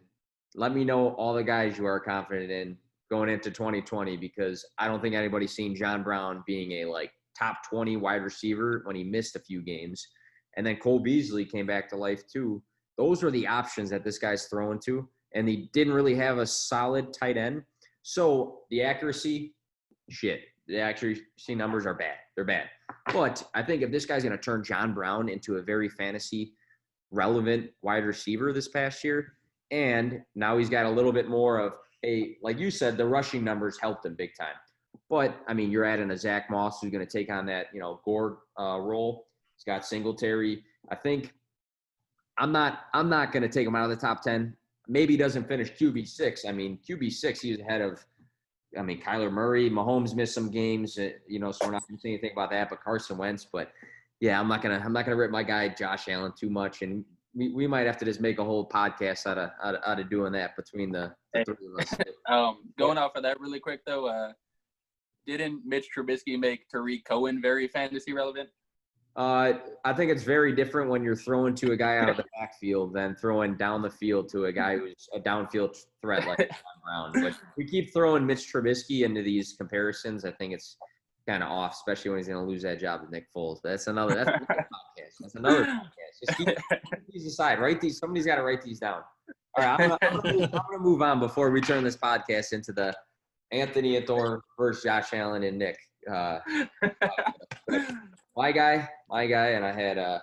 let me know all the guys you are confident in going into 2020, because I don't think anybody's seen John Brown being a top 20 wide receiver when he missed a few games. And then Cole Beasley came back to life too. Those were the options that this guy's throwing to, and he didn't really have a solid tight end. So the accuracy, shit. The accuracy numbers are bad. They're bad. But I think if this guy's going to turn John Brown into a very fantasy relevant wide receiver this past year, and now he's got a little bit more of like you said, the rushing numbers helped him big time. But, I mean, you're adding a Zach Moss who's going to take on that, Gore role. He's got Singletary. I think I'm not going to take him out of the top 10. Maybe he doesn't finish QB6. I mean, QB6, he's ahead of, Kyler Murray. Mahomes missed some games, so we're not going to say anything about that, but Carson Wentz. But, yeah, I'm not gonna rip my guy Josh Allen too much, and we might have to just make a whole podcast out of doing that between the three of us. Going off of that really quick, though, didn't Mitch Trubisky make Tariq Cohen very fantasy relevant? I think it's very different when you're throwing to a guy out of the backfield than throwing down the field to a guy who's a downfield threat like John Brown. But we keep throwing Mitch Trubisky into these comparisons. I think it's kind of off, especially when he's going to lose that job to Nick Foles. But that's another podcast. That's another podcast. Just keep these aside. Somebody's got to write these down. All right, I'm gonna move on before we turn this podcast into the Anthony and Thor versus Josh Allen and Nick. My guy, and I had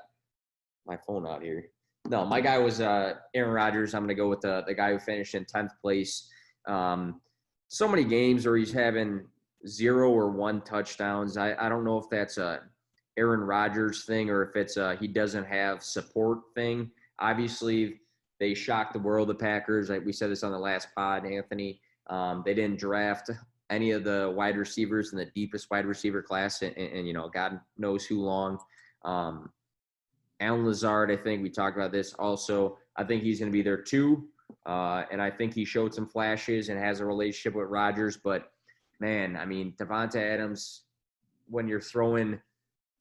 my phone out here. No, my guy was Aaron Rodgers. I'm going to go with the guy who finished in 10th place. So many games where he's having 0 or 1 touchdowns. I don't know if that's a Aaron Rodgers thing or if it's a he doesn't have support thing. Obviously, they shocked the world, the Packers. We said this on the last pod, Anthony. They didn't draft any of the wide receivers in the deepest wide receiver class and God knows who long. Alan Lazard, I think we talked about this also. I think he's going to be there too. And I think he showed some flashes and has a relationship with Rodgers. But, man, Devonta Adams, when you're throwing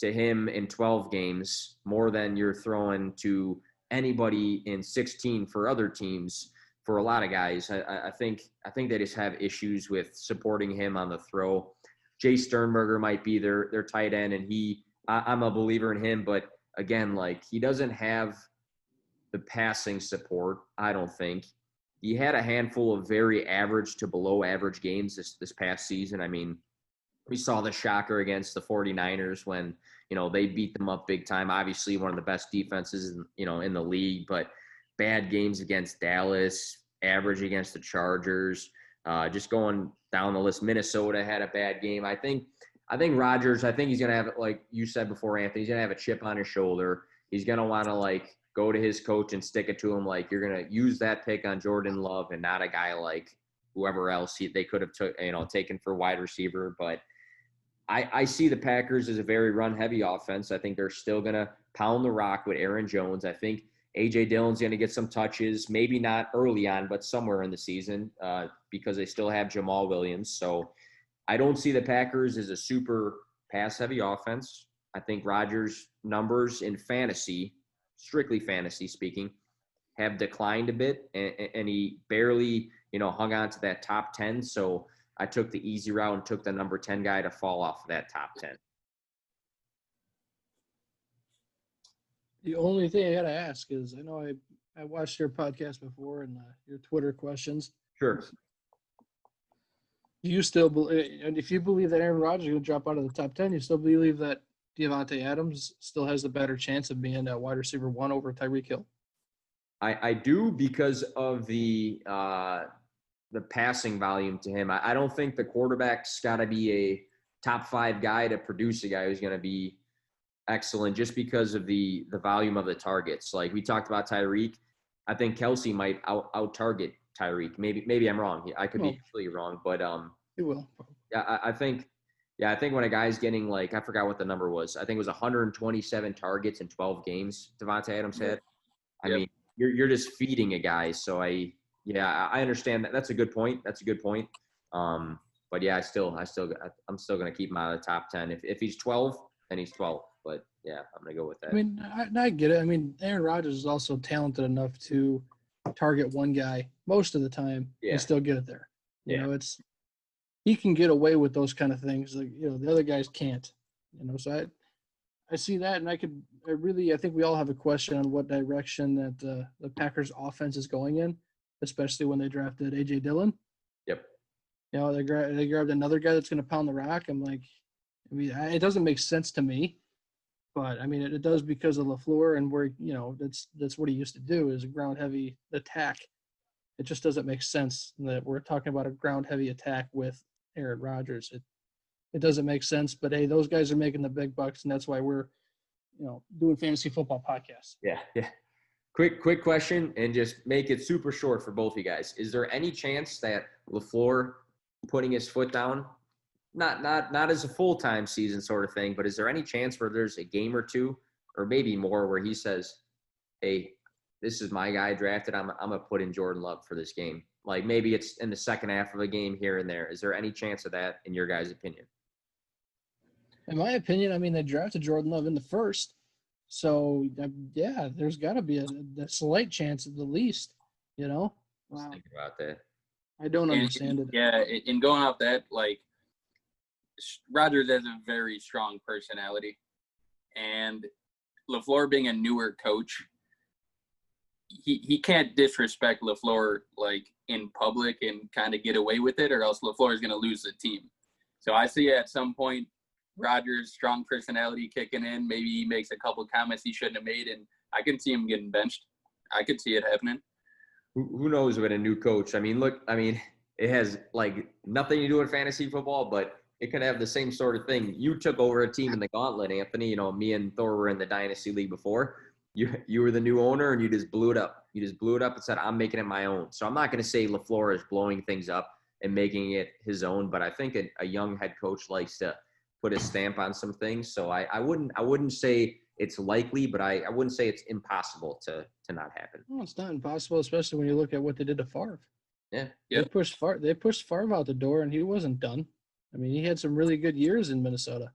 to him in 12 games more than you're throwing to anybody in 16 for other teams, for a lot of guys, I think they just have issues with supporting him on the throw. Jay Sternberger might be their tight end, and I'm a believer in him, but again, he doesn't have the passing support, I don't think. He had a handful of very average to below average games this past season. We saw the shocker against the 49ers when, they beat them up big time. Obviously one of the best defenses, in the league, but bad games against Dallas, average against the Chargers, just going down the list. Minnesota had a bad game. I think Rodgers, he's going to have, like you said before, Anthony, he's going to have a chip on his shoulder. He's going to want to, go to his coach and stick it to him. You're going to use that pick on Jordan Love and not a guy like whoever else they could have taken for wide receiver. But I see the Packers as a very run-heavy offense. I think they're still going to pound the rock with Aaron Jones. I think A.J. Dillon's going to get some touches, maybe not early on, but somewhere in the season because they still have Jamal Williams. So I don't see the Packers as a super pass-heavy offense. I think Rodgers' numbers in fantasy, strictly fantasy speaking, have declined a bit, and he barely, hung on to that top 10. So I took the easy route and took the number 10 guy to fall off of that top 10. The only thing I got to ask is, I know I watched your podcast before and your Twitter questions. Sure. Do you still believe, and if you believe that Aaron Rodgers is going to drop out of the top 10, you still believe that Devontae Adams still has the better chance of being a wide receiver 1 over Tyreek Hill? I do, because of the passing volume to him. I don't think the quarterback's got to be a top 5 guy to produce a guy who's going to be excellent just because of the volume of the targets. Like we talked about Tyreek, I think Kelsey might out target Tyreek. Maybe I'm wrong. I could be completely wrong, but he will. Yeah, I think when a guy's getting, like, I forgot what the number was. I think it was 127 targets in 12 games Devontae Adams had. I mean, you're just feeding a guy. So I understand that. That's a good point. But yeah, I'm still going to keep him out of the top 10. If he's 12, then he's 12. But yeah, I'm going to go with that. I mean, I get it. I mean, Aaron Rodgers is also talented enough to target one guy most of the time and still get it there. You know, he can get away with those kind of things. Like, the other guys can't. So I see that, and I think we all have a question on what direction that the Packers offense is going in, especially when they drafted A.J. Dillon. Yep. They grabbed another guy that's going to pound the rock. I'm like, it doesn't make sense to me, but I mean, it does because of LaFleur and where, that's what he used to do, is a ground heavy attack. It just doesn't make sense that we're talking about a ground heavy attack with Aaron Rodgers. It doesn't make sense, but hey, those guys are making the big bucks, and that's why we're, doing fantasy football podcasts. Yeah. Quick question, and just make it super short for both of you guys. Is there any chance that LaFleur putting his foot down, not as a full-time season sort of thing, but is there any chance where there's a game or two, or maybe more, where he says, hey, this is my guy drafted, I'm going to put in Jordan Love for this game? Like, maybe it's in the second half of a game here and there. Is there any chance of that in your guys' opinion? In my opinion, I mean, they drafted Jordan Love in the first. So, yeah, there's got to be a slight chance at the least, Wow. Think about that. I don't understand it. Yeah, and going off that, like, Rodgers has a very strong personality. And LaFleur being a newer coach, he can't disrespect LaFleur, like, in public and kind of get away with it, or else LaFleur is going to lose the team. So I see at some point Rodgers' strong personality kicking in. Maybe he makes a couple comments he shouldn't have made, and I can see him getting benched. I could see it happening. Who knows with a new coach? I mean, it has, like, nothing to do with fantasy football, but it could have the same sort of thing. You took over a team in the gauntlet, Anthony. Me and Thor were in the Dynasty League before. You were the new owner, and you just blew it up. You just blew it up and said, I'm making it my own. So I'm not going to say LaFleur is blowing things up and making it his own, but I think a young head coach likes to put a stamp on some things. So I wouldn't say it's likely, but I wouldn't say it's impossible to not happen. Well, it's not impossible, especially when you look at what they did to Favre. Yeah. They pushed Favre out the door, and he wasn't done. I mean, he had some really good years in Minnesota.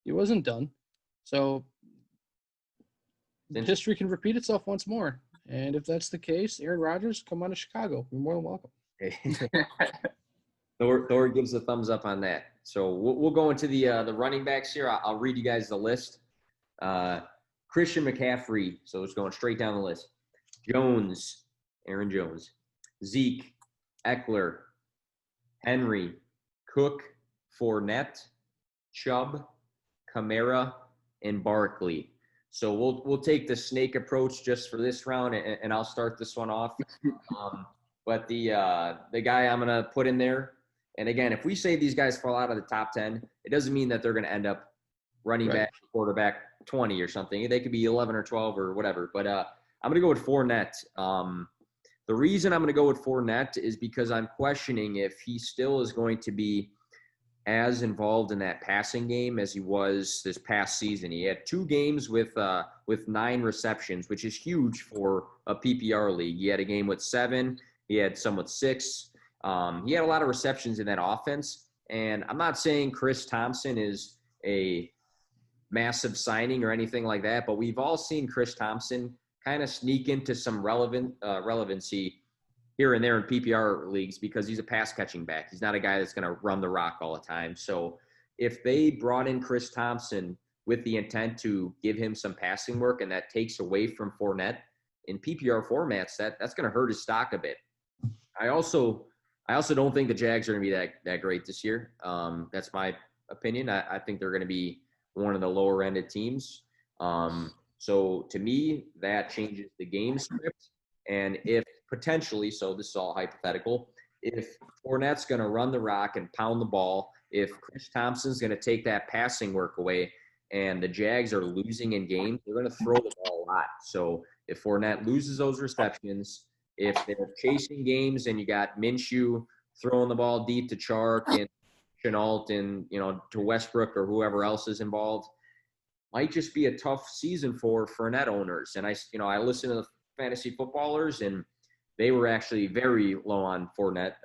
He wasn't done. So history can repeat itself once more. And if that's the case, Aaron Rodgers, come on to Chicago. You're more than welcome. Thor gives a thumbs up on that. So we'll go into the running backs here. I'll read you guys the list. Christian McCaffrey. So it's going straight down the list. Jones, Aaron Jones. Zeke, Eckler, Henry, Cook, Fournette, Chubb, Kamara, and Barkley. So we'll take the snake approach just for this round, and I'll start this one off. But the guy I'm gonna put in there, and again, if we say these guys fall out of the top 10, it doesn't mean that they're gonna end up running back, quarterback 20 or something. They could be 11 or 12 or whatever. But I'm gonna go with Fournette. The reason I'm gonna go with Fournette is because I'm questioning if he still is going to be as involved in that passing game as he was this past season. He had 2 games with 9 receptions, which is huge for a PPR league. He had a game with 7. He had some with 6. He had a lot of receptions in that offense. And I'm not saying Chris Thompson is a massive signing or anything like that, but we've all seen Chris Thompson kind of sneak into some relevancy here and there in PPR leagues because he's a pass catching back. He's not a guy that's going to run the rock all the time. So if they brought in Chris Thompson with the intent to give him some passing work and that takes away from Fournette in PPR formats, that's going to hurt his stock a bit. I also don't think the Jags are going to be that great this year. That's my opinion. I think they're going to be one of the lower ended teams. So to me, that changes the game script. And if potentially, so this is all hypothetical, if Fournette's going to run the rock and pound the ball, if Chris Thompson's going to take that passing work away and the Jags are losing in games, they're going to throw the ball a lot. So if Fournette loses those receptions, if they're chasing games and you got Minshew throwing the ball deep to Chark and Chenault and, to Westbrook or whoever else is involved, might just be a tough season for Fournette owners. And I listen to the fantasy footballers, and they were actually very low on Fournette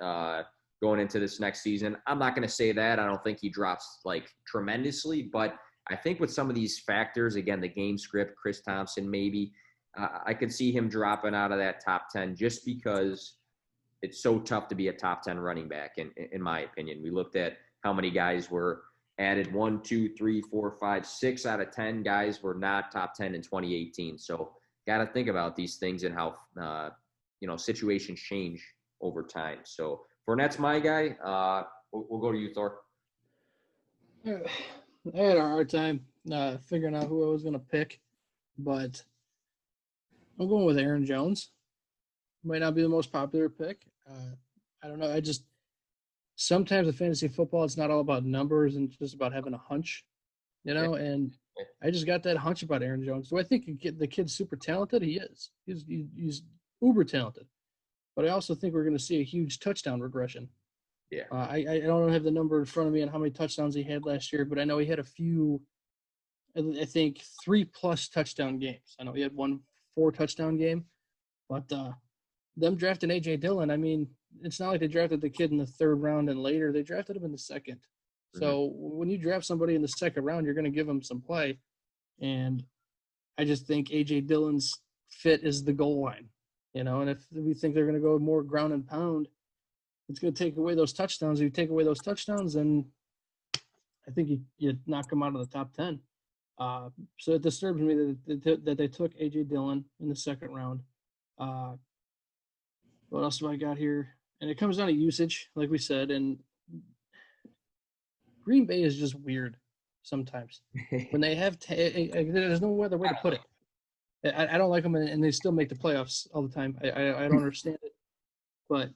going into this next season. I'm not going to say that. I don't think he drops tremendously, but I think with some of these factors, again, the game script, Chris Thompson, maybe I could see him dropping out of that top 10 just because it's so tough to be a top 10 running back. In my opinion, we looked at how many guys were added 1, 2, 3, 4, 5, 6 out of 10 guys were not top 10 in 2018. So got to think about these things and how, situations change over time. So Fournette's my guy. We'll go to you, Thor. I had a hard time figuring out who I was going to pick, but I'm going with Aaron Jones. Might not be the most popular pick. I don't know. Sometimes in fantasy football, it's not all about numbers and just about having a hunch, and I just got that hunch about Aaron Jones. Do I think the kid's super talented? He is. He's uber talented. But I also think we're going to see a huge touchdown regression. Yeah. I don't have the number in front of me on how many touchdowns he had last year, but I know he had a few, I think 3+ touchdown games. I know he had 1 4-touchdown game, but them drafting A.J. Dillon, I mean, it's not like they drafted the kid in the 3rd round and later. They drafted him in the 2nd. Mm-hmm. So when you draft somebody in the 2nd round, you're going to give him some play. And I just think A.J. Dillon's fit is the goal line, and if we think they're going to go more ground and pound, it's going to take away those touchdowns. If you take away those touchdowns, then I think you knock them out of the top 10. So it disturbs me that they took A.J. Dillon in the 2nd round. What else do I got here? And it comes down to usage, like we said, and Green Bay is just weird sometimes. When they have there's no other way to put it. I don't like them, and they still make the playoffs all the time. I don't understand it. But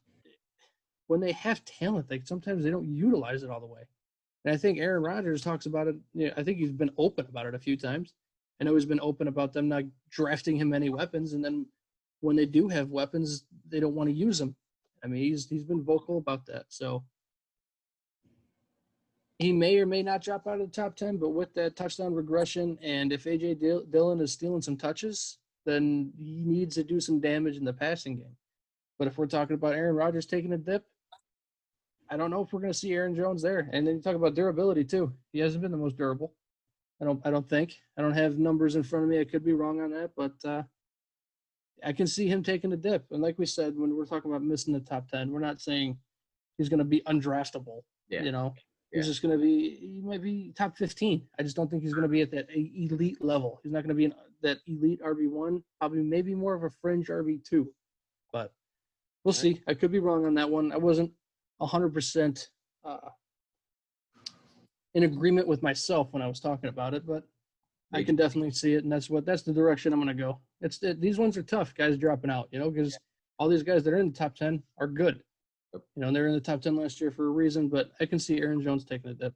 when they have talent, sometimes they don't utilize it all the way. And I think Aaron Rodgers talks about it. I think he's been open about it a few times. I know he's been open about them not drafting him any weapons, and then when they do have weapons, they don't want to use them. I mean, he's been vocal about that. So he may or may not drop out of the top 10, but with that touchdown regression, and if A.J. Dillon is stealing some touches, then he needs to do some damage in the passing game. But if we're talking about Aaron Rodgers taking a dip, I don't know if we're going to see Aaron Jones there. And then you talk about durability too. He hasn't been the most durable. I don't think. I don't have numbers in front of me. I could be wrong on that, but I can see him taking a dip. And like we said, when we're talking about missing the top 10, we're not saying he's going to be undraftable. Yeah. He's just going to be – he might be top 15. I just don't think he's going to be at that elite level. He's not going to be that elite RB1, probably maybe more of a fringe RB2. But we'll see. I could be wrong on that one. I wasn't 100% in agreement with myself when I was talking about it, but I can definitely see it, and that's the direction I'm going to go. These ones are tough, guys dropping out, because all these guys that are in the top 10 are good. And they're in the top 10 last year for a reason, but I can see Aaron Jones taking a dip.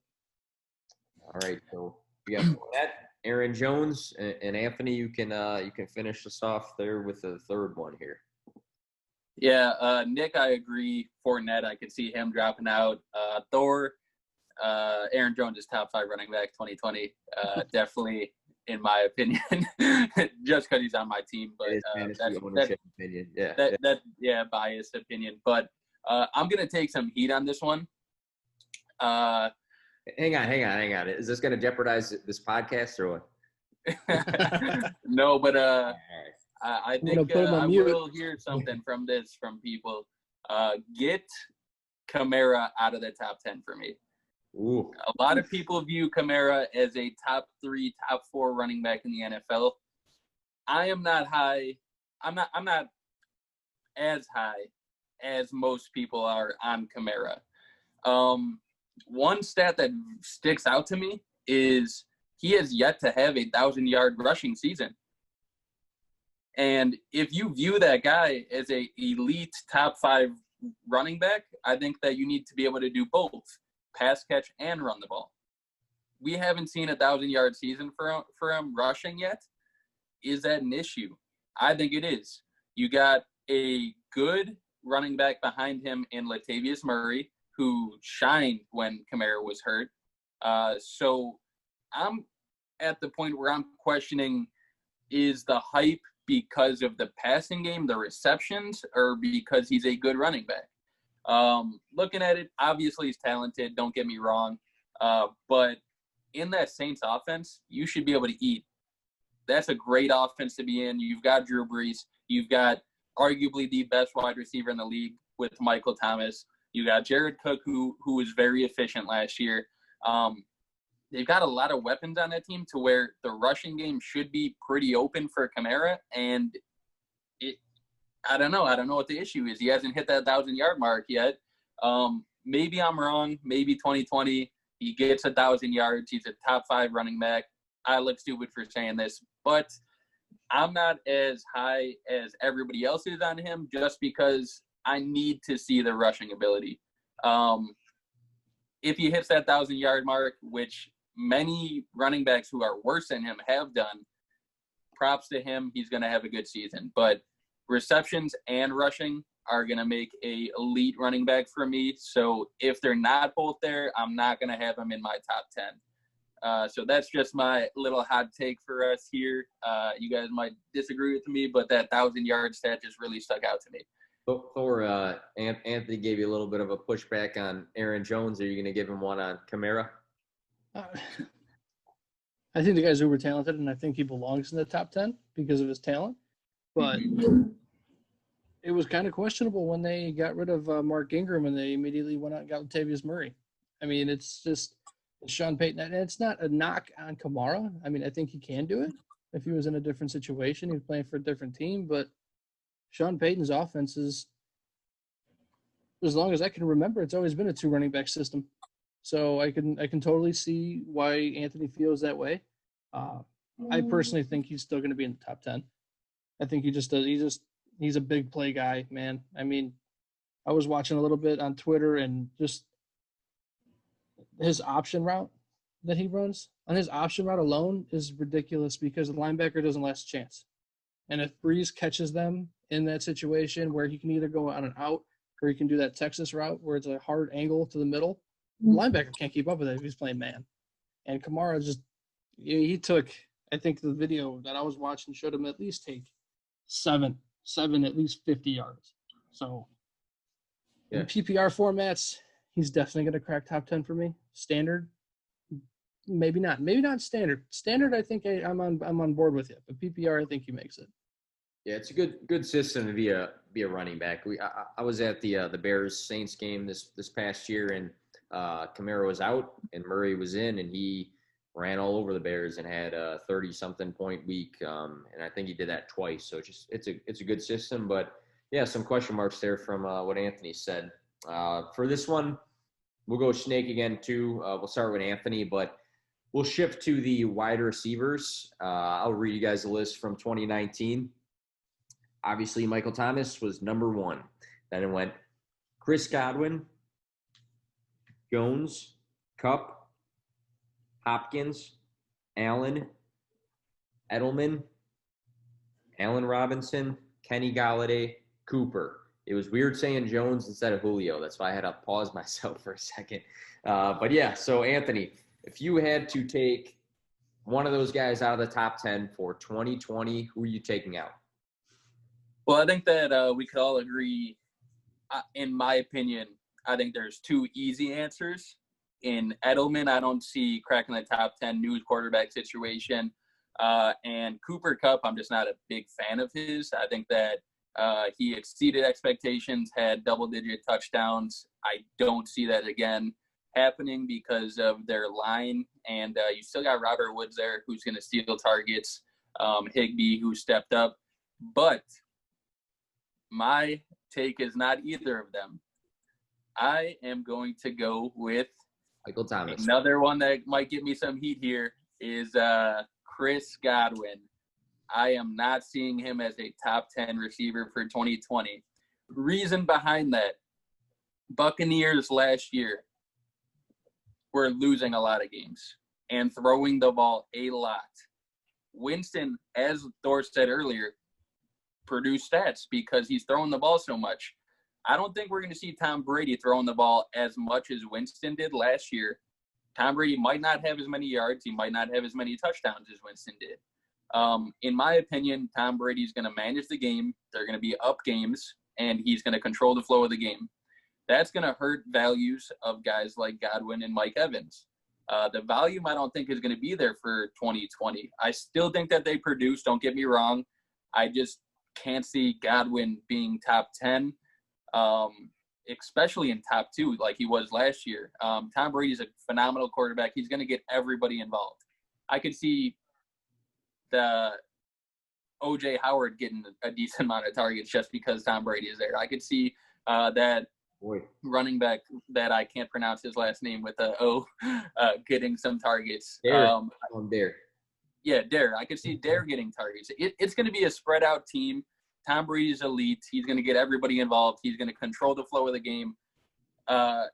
All right, so we got that, Aaron Jones, and Anthony. You can finish us off there with the 3rd one here. Yeah, Nick, I agree. Fournette, I could see him dropping out. Thor, Aaron Jones is top 5 running back 2020. Definitely, in my opinion, just because he's on my team. But fantasy ownership opinion. Yeah, biased opinion. But I'm gonna take some heat on this one. Hang on. Is this gonna jeopardize this podcast or what? No, but I think I mute. will hear something from people. Get Kamara out of the top 10 for me. Ooh. A lot of people view Kamara as a top 3, top 4 running back in the NFL. I am not high. I'm not as high as most people are on Kamara. One stat that sticks out to me is he has yet to have a 1,000-yard rushing season. And if you view that guy as a elite top 5 running back, I think that you need to be able to do both, pass catch and run the ball. We haven't seen a 1,000-yard season for him rushing yet. Is that an issue? I think it is. You got a good running back behind him in Latavius Murray, who shined when Kamara was hurt. So I'm at the point where I'm questioning, is the hype because of the passing game, the receptions, or because he's a good running back? Looking at it, obviously he's talented, don't get me wrong. But in that Saints offense, you should be able to eat. That's a great offense to be in. You've got Drew Brees. You've got arguably the best wide receiver in the league with Michael Thomas. You got Jared Cook, who was very efficient last year. They've got a lot of weapons on that team to where the rushing game should be pretty open for Kamara. And I don't know what the issue is. He hasn't hit that 1,000-yard mark yet. Maybe I'm wrong. Maybe 2020, he gets 1,000 yards. He's a top 5 running back. I look stupid for saying this, but I'm not as high as everybody else is on him just because I need to see the rushing ability. If he hits that 1,000-yard mark, which many running backs who are worse than him have done, props to him. He's going to have a good season. But receptions and rushing are going to make a elite running back for me. So if they're not both there, I'm not going to have him in my top 10. So that's just my little hot take for us here. You guys might disagree with me, but that 1,000-yard stat just really stuck out to me. Thor, Anthony gave you a little bit of a pushback on Aaron Jones. Are you going to give him one on Kamara? I think the guy's uber talented, and I think he belongs in the top 10 because of his talent. But it was kind of questionable when they got rid of Mark Ingram and they immediately went out and got Latavius Murray. I mean, it's just Sean Payton. And it's not a knock on Kamara. I mean, I think he can do it if he was in a different situation. He was playing for a different team. But Sean Payton's offense is, as long as I can remember, it's always been a 2 running back system. So I can totally see why Anthony feels that way. I personally think he's still going to be in the top 10. I think he just does. He's a big play guy, man. I mean, I was watching a little bit on Twitter and just his option route that he runs on his option route alone is ridiculous because the linebacker doesn't last a chance. And if Breeze catches them in that situation where he can either go on an out or he can do that Texas route where it's a hard angle to the middle, the linebacker can't keep up with it if he's playing man. And Kamara just, he took, I think the video that I was watching showed him at least take seven, at least 50 yards. So in PPR formats, he's definitely going to crack top 10 for me. Standard, maybe not. Maybe not standard. Standard, I think I'm on board with you. But PPR, I think he makes it. Yeah, it's a good system to be a running back. I was at the Bears Saints game this past year, and Kamara was out and Murray was in, and he ran all over the Bears and had a 30-something point week. And I think he did that twice. So it's a good system, but yeah, some question marks there from what Anthony said. For this one, we'll go snake again too. We'll start with Anthony, but we'll shift to the wide receivers. I'll read you guys a list from 2019. Obviously, Michael Thomas was number 1. Then it went Chris Godwin, Jones, Kupp, Hopkins, Allen, Edelman, Allen Robinson, Kenny Golladay, Cooper. It was weird saying Jones instead of Julio. That's why I had to pause myself for a second. But yeah, so Anthony, if you had to take one of those guys out of the top 10 for 2020, who are you taking out? Well, I think that we could all agree, in my opinion, I think there's two easy answers. In Edelman, I don't see cracking the top 10 new quarterback situation. And Cooper Kupp, I'm just not a big fan of his. I think that he exceeded expectations, had double-digit touchdowns. I don't see that again happening because of their line. And you still got Robert Woods there who's going to steal targets, Higbee who stepped up. But my take is not either of them. I am going to go with Michael Thomas. Another one that might give me some heat here is Chris Godwin. I am not seeing him as a top 10 receiver for 2020. Reason behind that, Buccaneers last year were losing a lot of games and throwing the ball a lot. Winston, as Thor said earlier, produced stats because he's throwing the ball so much. I don't think we're going to see Tom Brady throwing the ball as much as Winston did last year. Tom Brady might not have as many yards. He might not have as many touchdowns as Winston did. In my opinion, Tom Brady's going to manage the game. They're going to be up games, and he's going to control the flow of the game. That's going to hurt values of guys like Godwin and Mike Evans. The volume I don't think is going to be there for 2020. I still think that they produce, don't get me wrong. I just can't see Godwin being top 10, especially in top 2 like he was last year. Tom Brady's a phenomenal quarterback. He's going to get everybody involved. I could see the O.J. Howard getting a decent amount of targets just because Tom Brady is there. I could see that running back that I can't pronounce his last name with a O getting some targets. Dare. Yeah, Dare. I could see Dare getting targets. It's going to be a spread out team. Tom Brady's elite. He's going to get everybody involved. He's going to control the flow of the game. I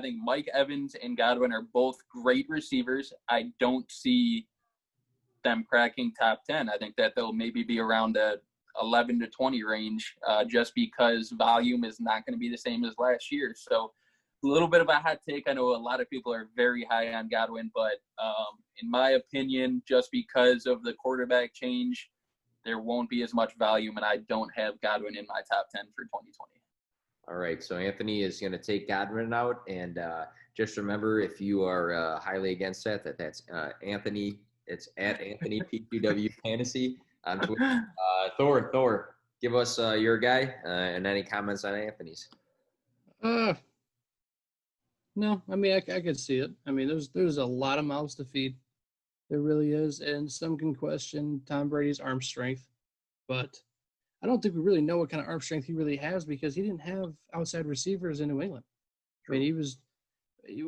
think Mike Evans and Godwin are both great receivers. I don't see them cracking top 10. I think that they'll maybe be around the 11 to 20 range just because volume is not going to be the same as last year. So a little bit of a hot take. I know a lot of people are very high on Godwin, but in my opinion, just because of the quarterback change, there won't be as much volume, and I don't have Godwin in my top 10 for 2020. All right, so Anthony is going to take Godwin out, and just remember, if you are highly against that's Anthony. It's at Anthony P2W Fantasy on Twitter. Thor, give us your guy and any comments on Anthony's. No, I mean I could see it. I mean there's a lot of mouths to feed. There really is, and some can question Tom Brady's arm strength, but I don't think we really know what kind of arm strength he really has because he didn't have outside receivers in New England. I mean,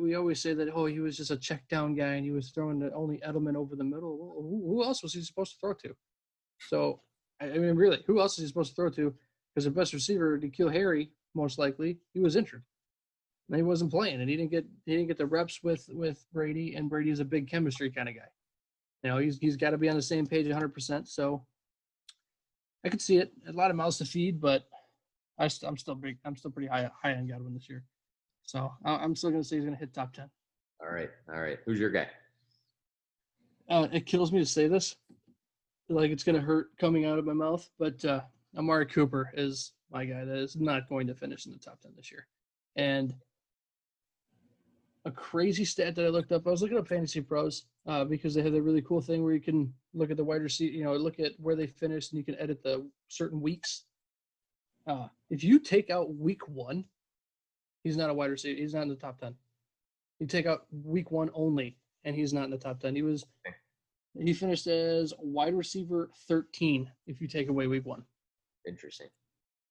we always say that, he was just a check down guy and he was throwing the only Edelman over the middle. Well, who else was he supposed to throw to? So, I mean, really, who else is he supposed to throw to? Because the best receiver, N'Keal Harry, most likely, he was injured. And he wasn't playing, and he didn't get the reps with Brady, and Brady's a big chemistry kind of guy. You know, he's got to be on the same page 100%. So I could see it. A lot of mouths to feed, but I'm still pretty high on Godwin this year. So I'm still going to say he's going to hit top 10. All right. Who's your guy? It kills me to say this. Like it's going to hurt coming out of my mouth, but Amari Cooper is my guy that is not going to finish in the top 10 this year. And a crazy stat that I looked up, I was looking up Fantasy Pros because they have a really cool thing where you can look at the wide receiver, look at where they finished, and you can edit the certain weeks. If you take out week 1, he's not a wide receiver. He's not in the top 10. You take out week 1 only, and he's not in the top 10. He finished as wide receiver 13 if you take away week 1. Interesting.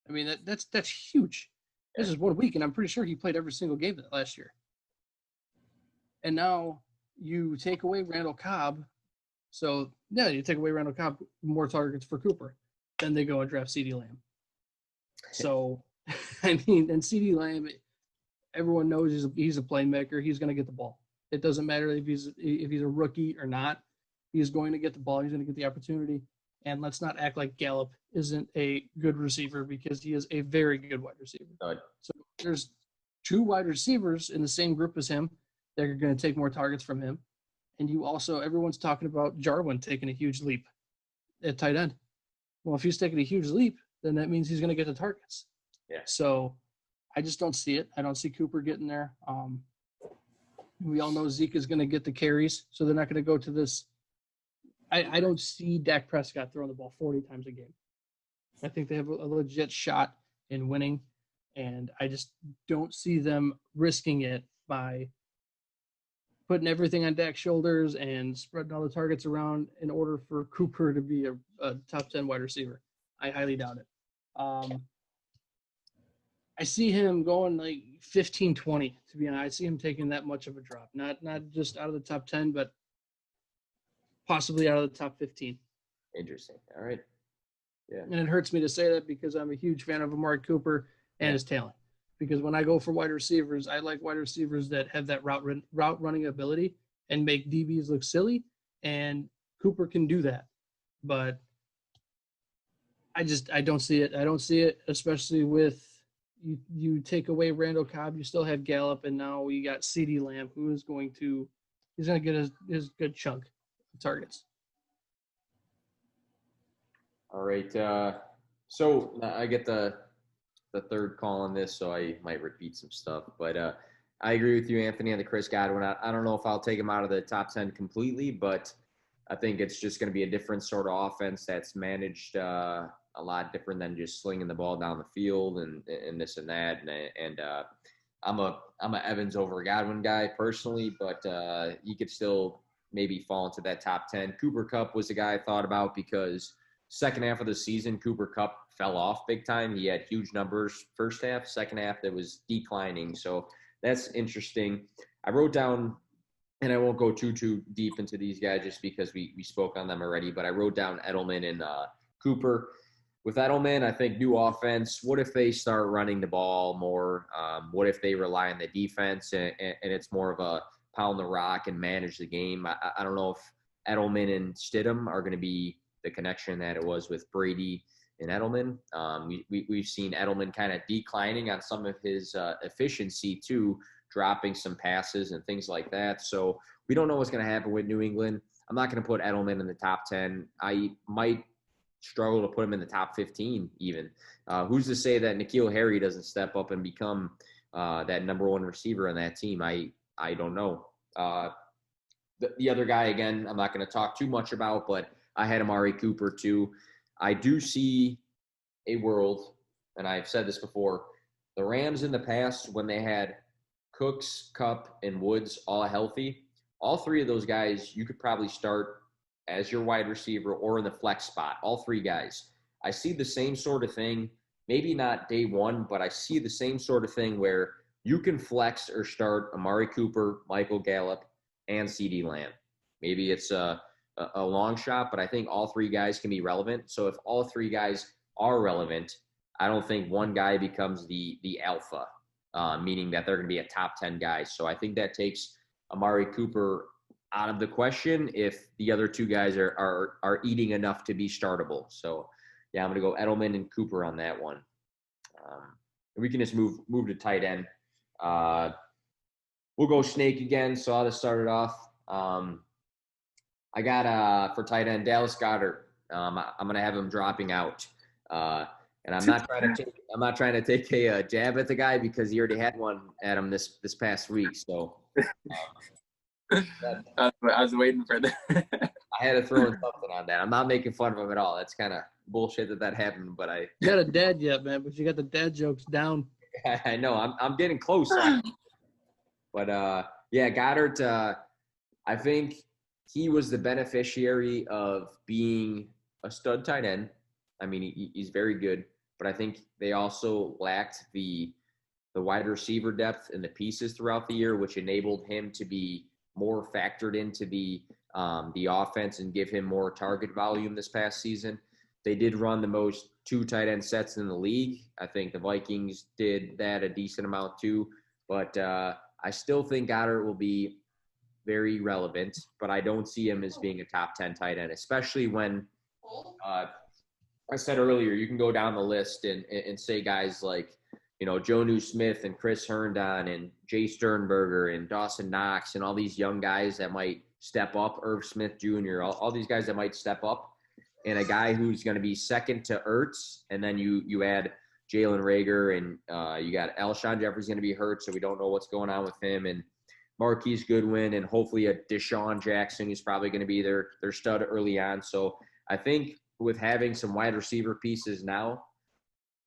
I mean, that's huge. Yeah. This is 1 week, and I'm pretty sure he played every single game last year. And now you take away Randall Cobb. So, yeah, you take away Randall Cobb, more targets for Cooper. Then they go and draft CeeDee Lamb. So, I mean, and CeeDee Lamb, everyone knows he's a playmaker. He's going to get the ball. It doesn't matter if he's a rookie or not. He's going to get the ball. He's going to get the opportunity. And let's not act like Gallup isn't a good receiver, because he is a very good wide receiver. Right. So there's 2 wide receivers in the same group as him that are going to take more targets from him. And everyone's talking about Jarwin taking a huge leap at tight end. Well, if he's taking a huge leap, then that means he's going to get the targets. Yeah. So I just don't see it. I don't see Cooper getting there. We all know Zeke is going to get the carries, so they're not going to go to this. I don't see Dak Prescott throwing the ball 40 times a game. I think they have a legit shot in winning, and I just don't see them risking it by putting everything on Dak's shoulders and spreading all the targets around in order for Cooper to be a top 10 wide receiver. I highly doubt it. I see him going like 15-20, to be honest. I see him taking that much of a drop. Not just out of the top 10, but possibly out of the top 15. Interesting. All right. Yeah. And it hurts me to say that because I'm a huge fan of Amari Cooper and his talent. Because when I go for wide receivers, I like wide receivers that have that route running ability and make DBs look silly, and Cooper can do that. But I don't see it. I don't see it, especially with you take away Randall Cobb, you still have Gallup, and now we got CeeDee Lamb, who is going to get his good chunk of targets. All right. So I get the third call on this, so I might repeat some stuff. But I agree with you, Anthony, on the Chris Godwin. I don't know if I'll take him out of the top 10 completely, but I think it's just going to be a different sort of offense that's managed a lot different than just slinging the ball down the field and this and that. And I'm a Evans over Godwin guy personally, but he could still maybe fall into that top 10. Cooper Kupp was a guy I thought about because second half of the season, Cooper Kupp fell off big time. He had huge numbers first half, second half that was declining. So that's interesting. I wrote down, and I won't go too deep into these guys just because we spoke on them already, but I wrote down Edelman and Cooper. With Edelman, I think new offense. What if they start running the ball more? What if they rely on the defense and it's more of a pound the rock and manage the game? I don't know if Edelman and Stidham are going to be the connection that it was with Brady and Edelman. We've seen Edelman kind of declining on some of his efficiency too, dropping some passes and things like that. So we don't know what's going to happen with New England. I'm not going to put Edelman in the top 10. I might struggle to put him in the top 15 even. Who's to say that N'Keal Harry doesn't step up and become that number one receiver on that team? I don't know. The other guy, again, I'm not going to talk too much about, but I had Amari Cooper too. I do see a world, and I've said this before, the Rams in the past, when they had Cooks, Kupp, and Woods all healthy, all three of those guys you could probably start as your wide receiver or in the flex spot, all three guys. I see the same sort of thing, maybe not day one, but I see the same sort of thing where you can flex or start Amari Cooper, Michael Gallup, and CeeDee Lamb. Maybe it's a long shot, but I think all three guys can be relevant. So if all three guys are relevant, I don't think one guy becomes the alpha, meaning that they're going to be a top 10 guy. So I think that takes Amari Cooper out of the question if the other two guys are eating enough to be startable. So, yeah, I'm going to go Edelman and Cooper on that one. We can just move to tight end. We'll go Snake again, so I'll just start it off. I got for tight end Dallas Goedert. I'm going to have him dropping out. And I'm not trying to take a jab at the guy because he already had one at him this past week. So I was waiting for that. I had to throw in something on that. I'm not making fun of him at all. That's kind of bullshit that happened. But you got a dad yet, man? But you got the dad jokes down. I know. I'm getting close. But yeah, Goddard. I think he was the beneficiary of being a stud tight end. I mean, he's very good, but I think they also lacked the wide receiver depth and the pieces throughout the year, which enabled him to be more factored into the offense and give him more target volume this past season. They did run the most 2 tight end sets in the league. I think the Vikings did that a decent amount too, but I still think Goddard will be very relevant, but I don't see him as being a top 10 tight end, especially when I said earlier, you can go down the list and say guys like, Joe Smith and Chris Herndon and Jay Sternberger and Dawson Knox and all these young guys that might step up, Irv Smith Jr., all these guys that might step up, and a guy who's going to be second to Ertz, and then you add Jalen Reagor, and you got Alshon Jeffrey's going to be hurt, so we don't know what's going on with him, and Marquise Goodwin, and hopefully a Deshaun Jackson who's probably going to be their stud early on. So I think with having some wide receiver pieces now,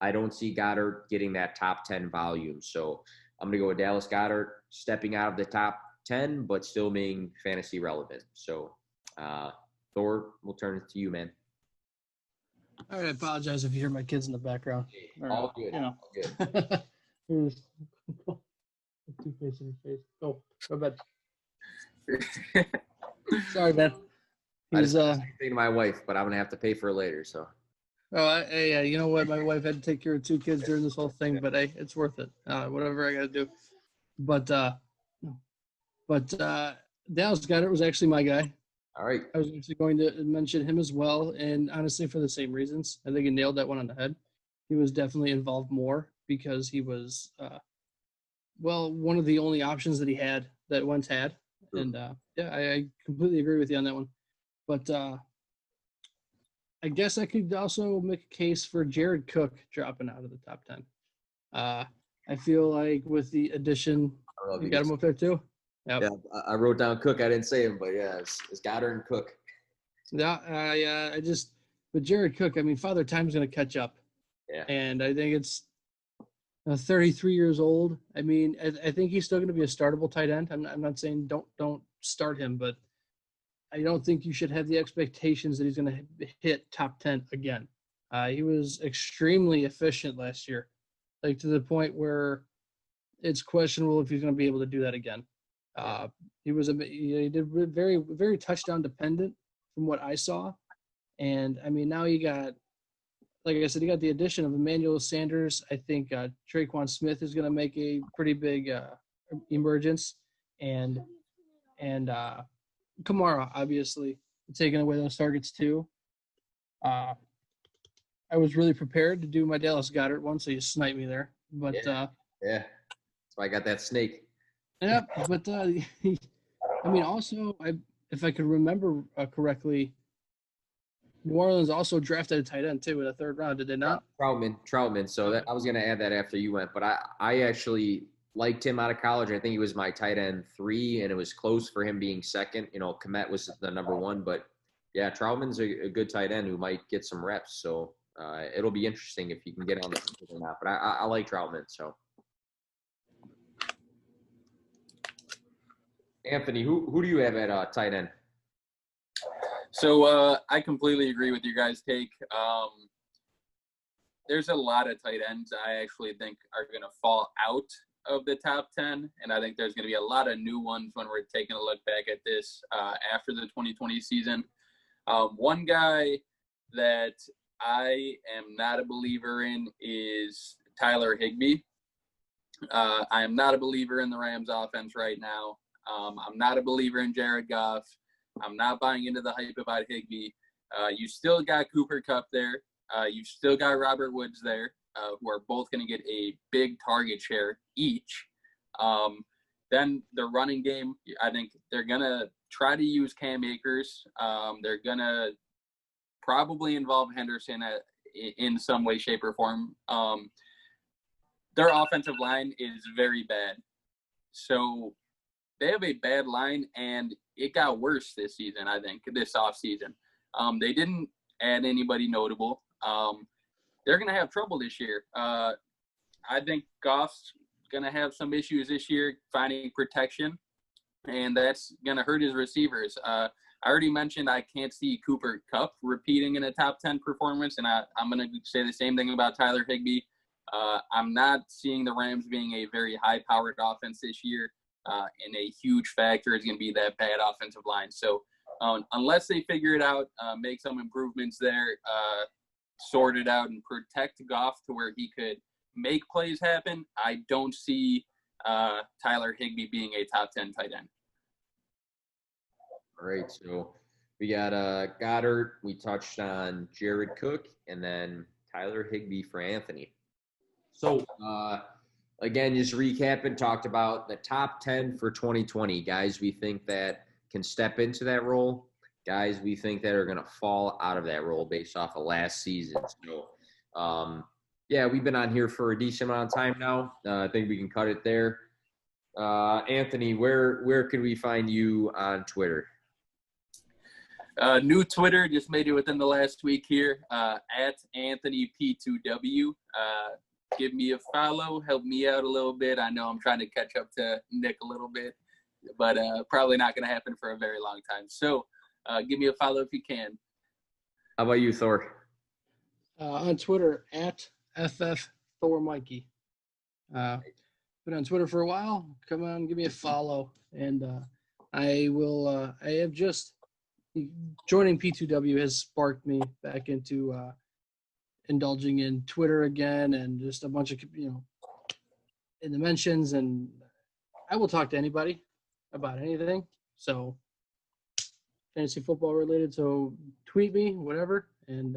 I don't see Goddard getting that top 10 volume. So I'm going to go with Dallas Goedert stepping out of the top 10, but still being fantasy relevant. So Thor, we'll turn it to you, man. All right, I apologize if you hear my kids in the background. All good. All good. Two-face in your face. Go bed. Sorry, man. He's saying to my wife, but I'm gonna have to pay for it later. So. Oh, hey, you know what? My wife had to take care of 2 kids during this whole thing, but hey, it's worth it. Whatever I got to do. But Dallas Goedert was actually my guy. All right. I was actually going to mention him as well, and honestly, for the same reasons. I think he nailed that one on the head. He was definitely involved more because he was, one of the only options that he had that Wentz had. Sure. And, I completely agree with you on that one. But I guess I could also make a case for Jared Cook dropping out of the top 10. I feel like with the addition, you got him up there too? Yep. Yeah, I wrote down Cook. I didn't say him, but yeah, it's Goddard and Cook. Yeah, but Jared Cook, I mean, Father Time's going to catch up. Yeah. And I think it's 33 years old. I mean, I think he's still going to be a startable tight end. I'm not saying don't start him, but I don't think you should have the expectations that he's going to hit top 10 again. He was extremely efficient last year, like to the point where it's questionable if he's going to be able to do that again. He did very, very touchdown dependent from what I saw. And I mean, now you got, like I said, you got the addition of Emmanuel Sanders. I think Traquan Smith is going to make a pretty big emergence, and Kamara, obviously, taking away those targets too. I was really prepared to do my Dallas Goedert one, so you sniped me there. But yeah, that's why I got that snake. Yeah, but I mean, also, if I could remember correctly, New Orleans also drafted a tight end too in the 3rd round. Did they not? Troutman. So I was going to add that after you went, but I actually liked him out of college. I think he was my tight end 3, and it was close for him being second. Kmet was the number 1, but yeah, Troutman's a good tight end who might get some reps. So it'll be interesting if he can get on the field or not. But I like Troutman. So Anthony, who do you have at tight end? So I completely agree with your guys' take. There's a lot of tight ends I actually think are going to fall out of the top 10, and I think there's going to be a lot of new ones when we're taking a look back at this after the 2020 season. One guy that I am not a believer in is Tyler Higbee. I am not a believer in the Rams offense right now. I'm not a believer in Jared Goff. I'm not buying into the hype about Higbee. You still got Cooper Kupp there. You've still got Robert Woods there, who are both going to get a big target share each. Then the running game, I think they're going to try to use Cam Akers. They're going to probably involve Henderson in some way, shape, or form. Their offensive line is very bad. So they have a bad line, and it got worse this season, I think, this offseason. They didn't add anybody notable. They're going to have trouble this year. I think Goff's going to have some issues this year finding protection, and that's going to hurt his receivers. I already mentioned I can't see Cooper Kupp repeating in a top 10 performance, and I'm going to say the same thing about Tyler Higbee. I'm not seeing the Rams being a very high-powered offense this year. And a huge factor is going to be that bad offensive line. So unless they figure it out, make some improvements there, sort it out, and protect Goff to where he could make plays happen, I don't see Tyler Higbee being a top 10 tight end. All right. So We got Goddard. We touched on Jared Cook, and then Tyler Higbee for Anthony. So, again, just recapping, talked about the top 10 for 2020. Guys we think that can step into that role. Guys we think that are going to fall out of that role based off of last season. So, yeah, we've been on here for a decent amount of time now. I think we can cut it there. Anthony, where could we find you on Twitter? New Twitter, just made it within the last week here, at Anthony P2W. Give me a follow, help me out a little bit. I know I'm trying to catch up to Nick a little bit, but probably not going to happen for a very long time. So give me a follow if you can. How about you, Thor? On Twitter, at FF Thor Mikey. Been on Twitter for a while. Come on, give me a follow. And I have just joining P2W has sparked me back into indulging in Twitter again, and just a bunch of, in the mentions, and I will talk to anybody about anything. So fantasy football related. So tweet me, whatever. And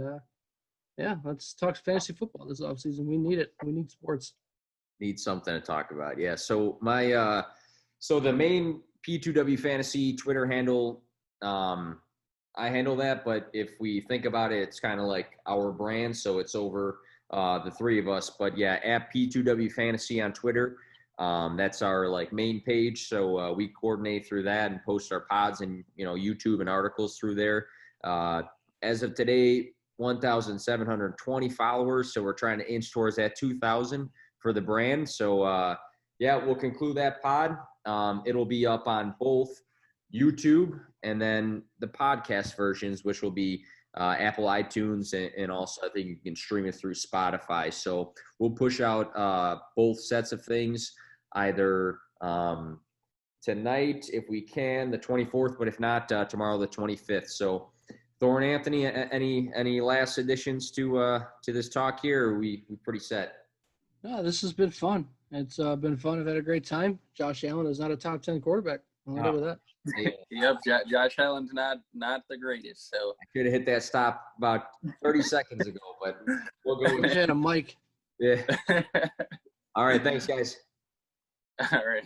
yeah, let's talk fantasy football this offseason. We need it. We need sports. Need something to talk about. Yeah. So so the main P2W Fantasy Twitter handle, I handle that, but if we think about it, it's kind of like our brand, so it's over the three of us. But yeah, at P2W Fantasy on Twitter, that's our like main page. So we coordinate through that and post our pods and YouTube and articles through there. As of today, 1,720 followers. So we're trying to inch towards that 2,000 for the brand. So yeah, we'll conclude that pod. It'll be up on both YouTube and then the podcast versions, which will be Apple iTunes, and also I think you can stream it through Spotify. So we'll push out both sets of things either tonight if we can, the 24th, but if not, tomorrow the 25th. So Thor and Anthony, any last additions to this talk here? Or are we pretty set? No, this has been fun. It's been fun. I've had a great time. Josh Allen is not a top 10 quarterback. I'll go with that. Yep, Josh Allen's not the greatest. So I could have hit that stop about 30 seconds ago, but we'll go with had a mic. Yeah. All right. Thanks, guys. all right.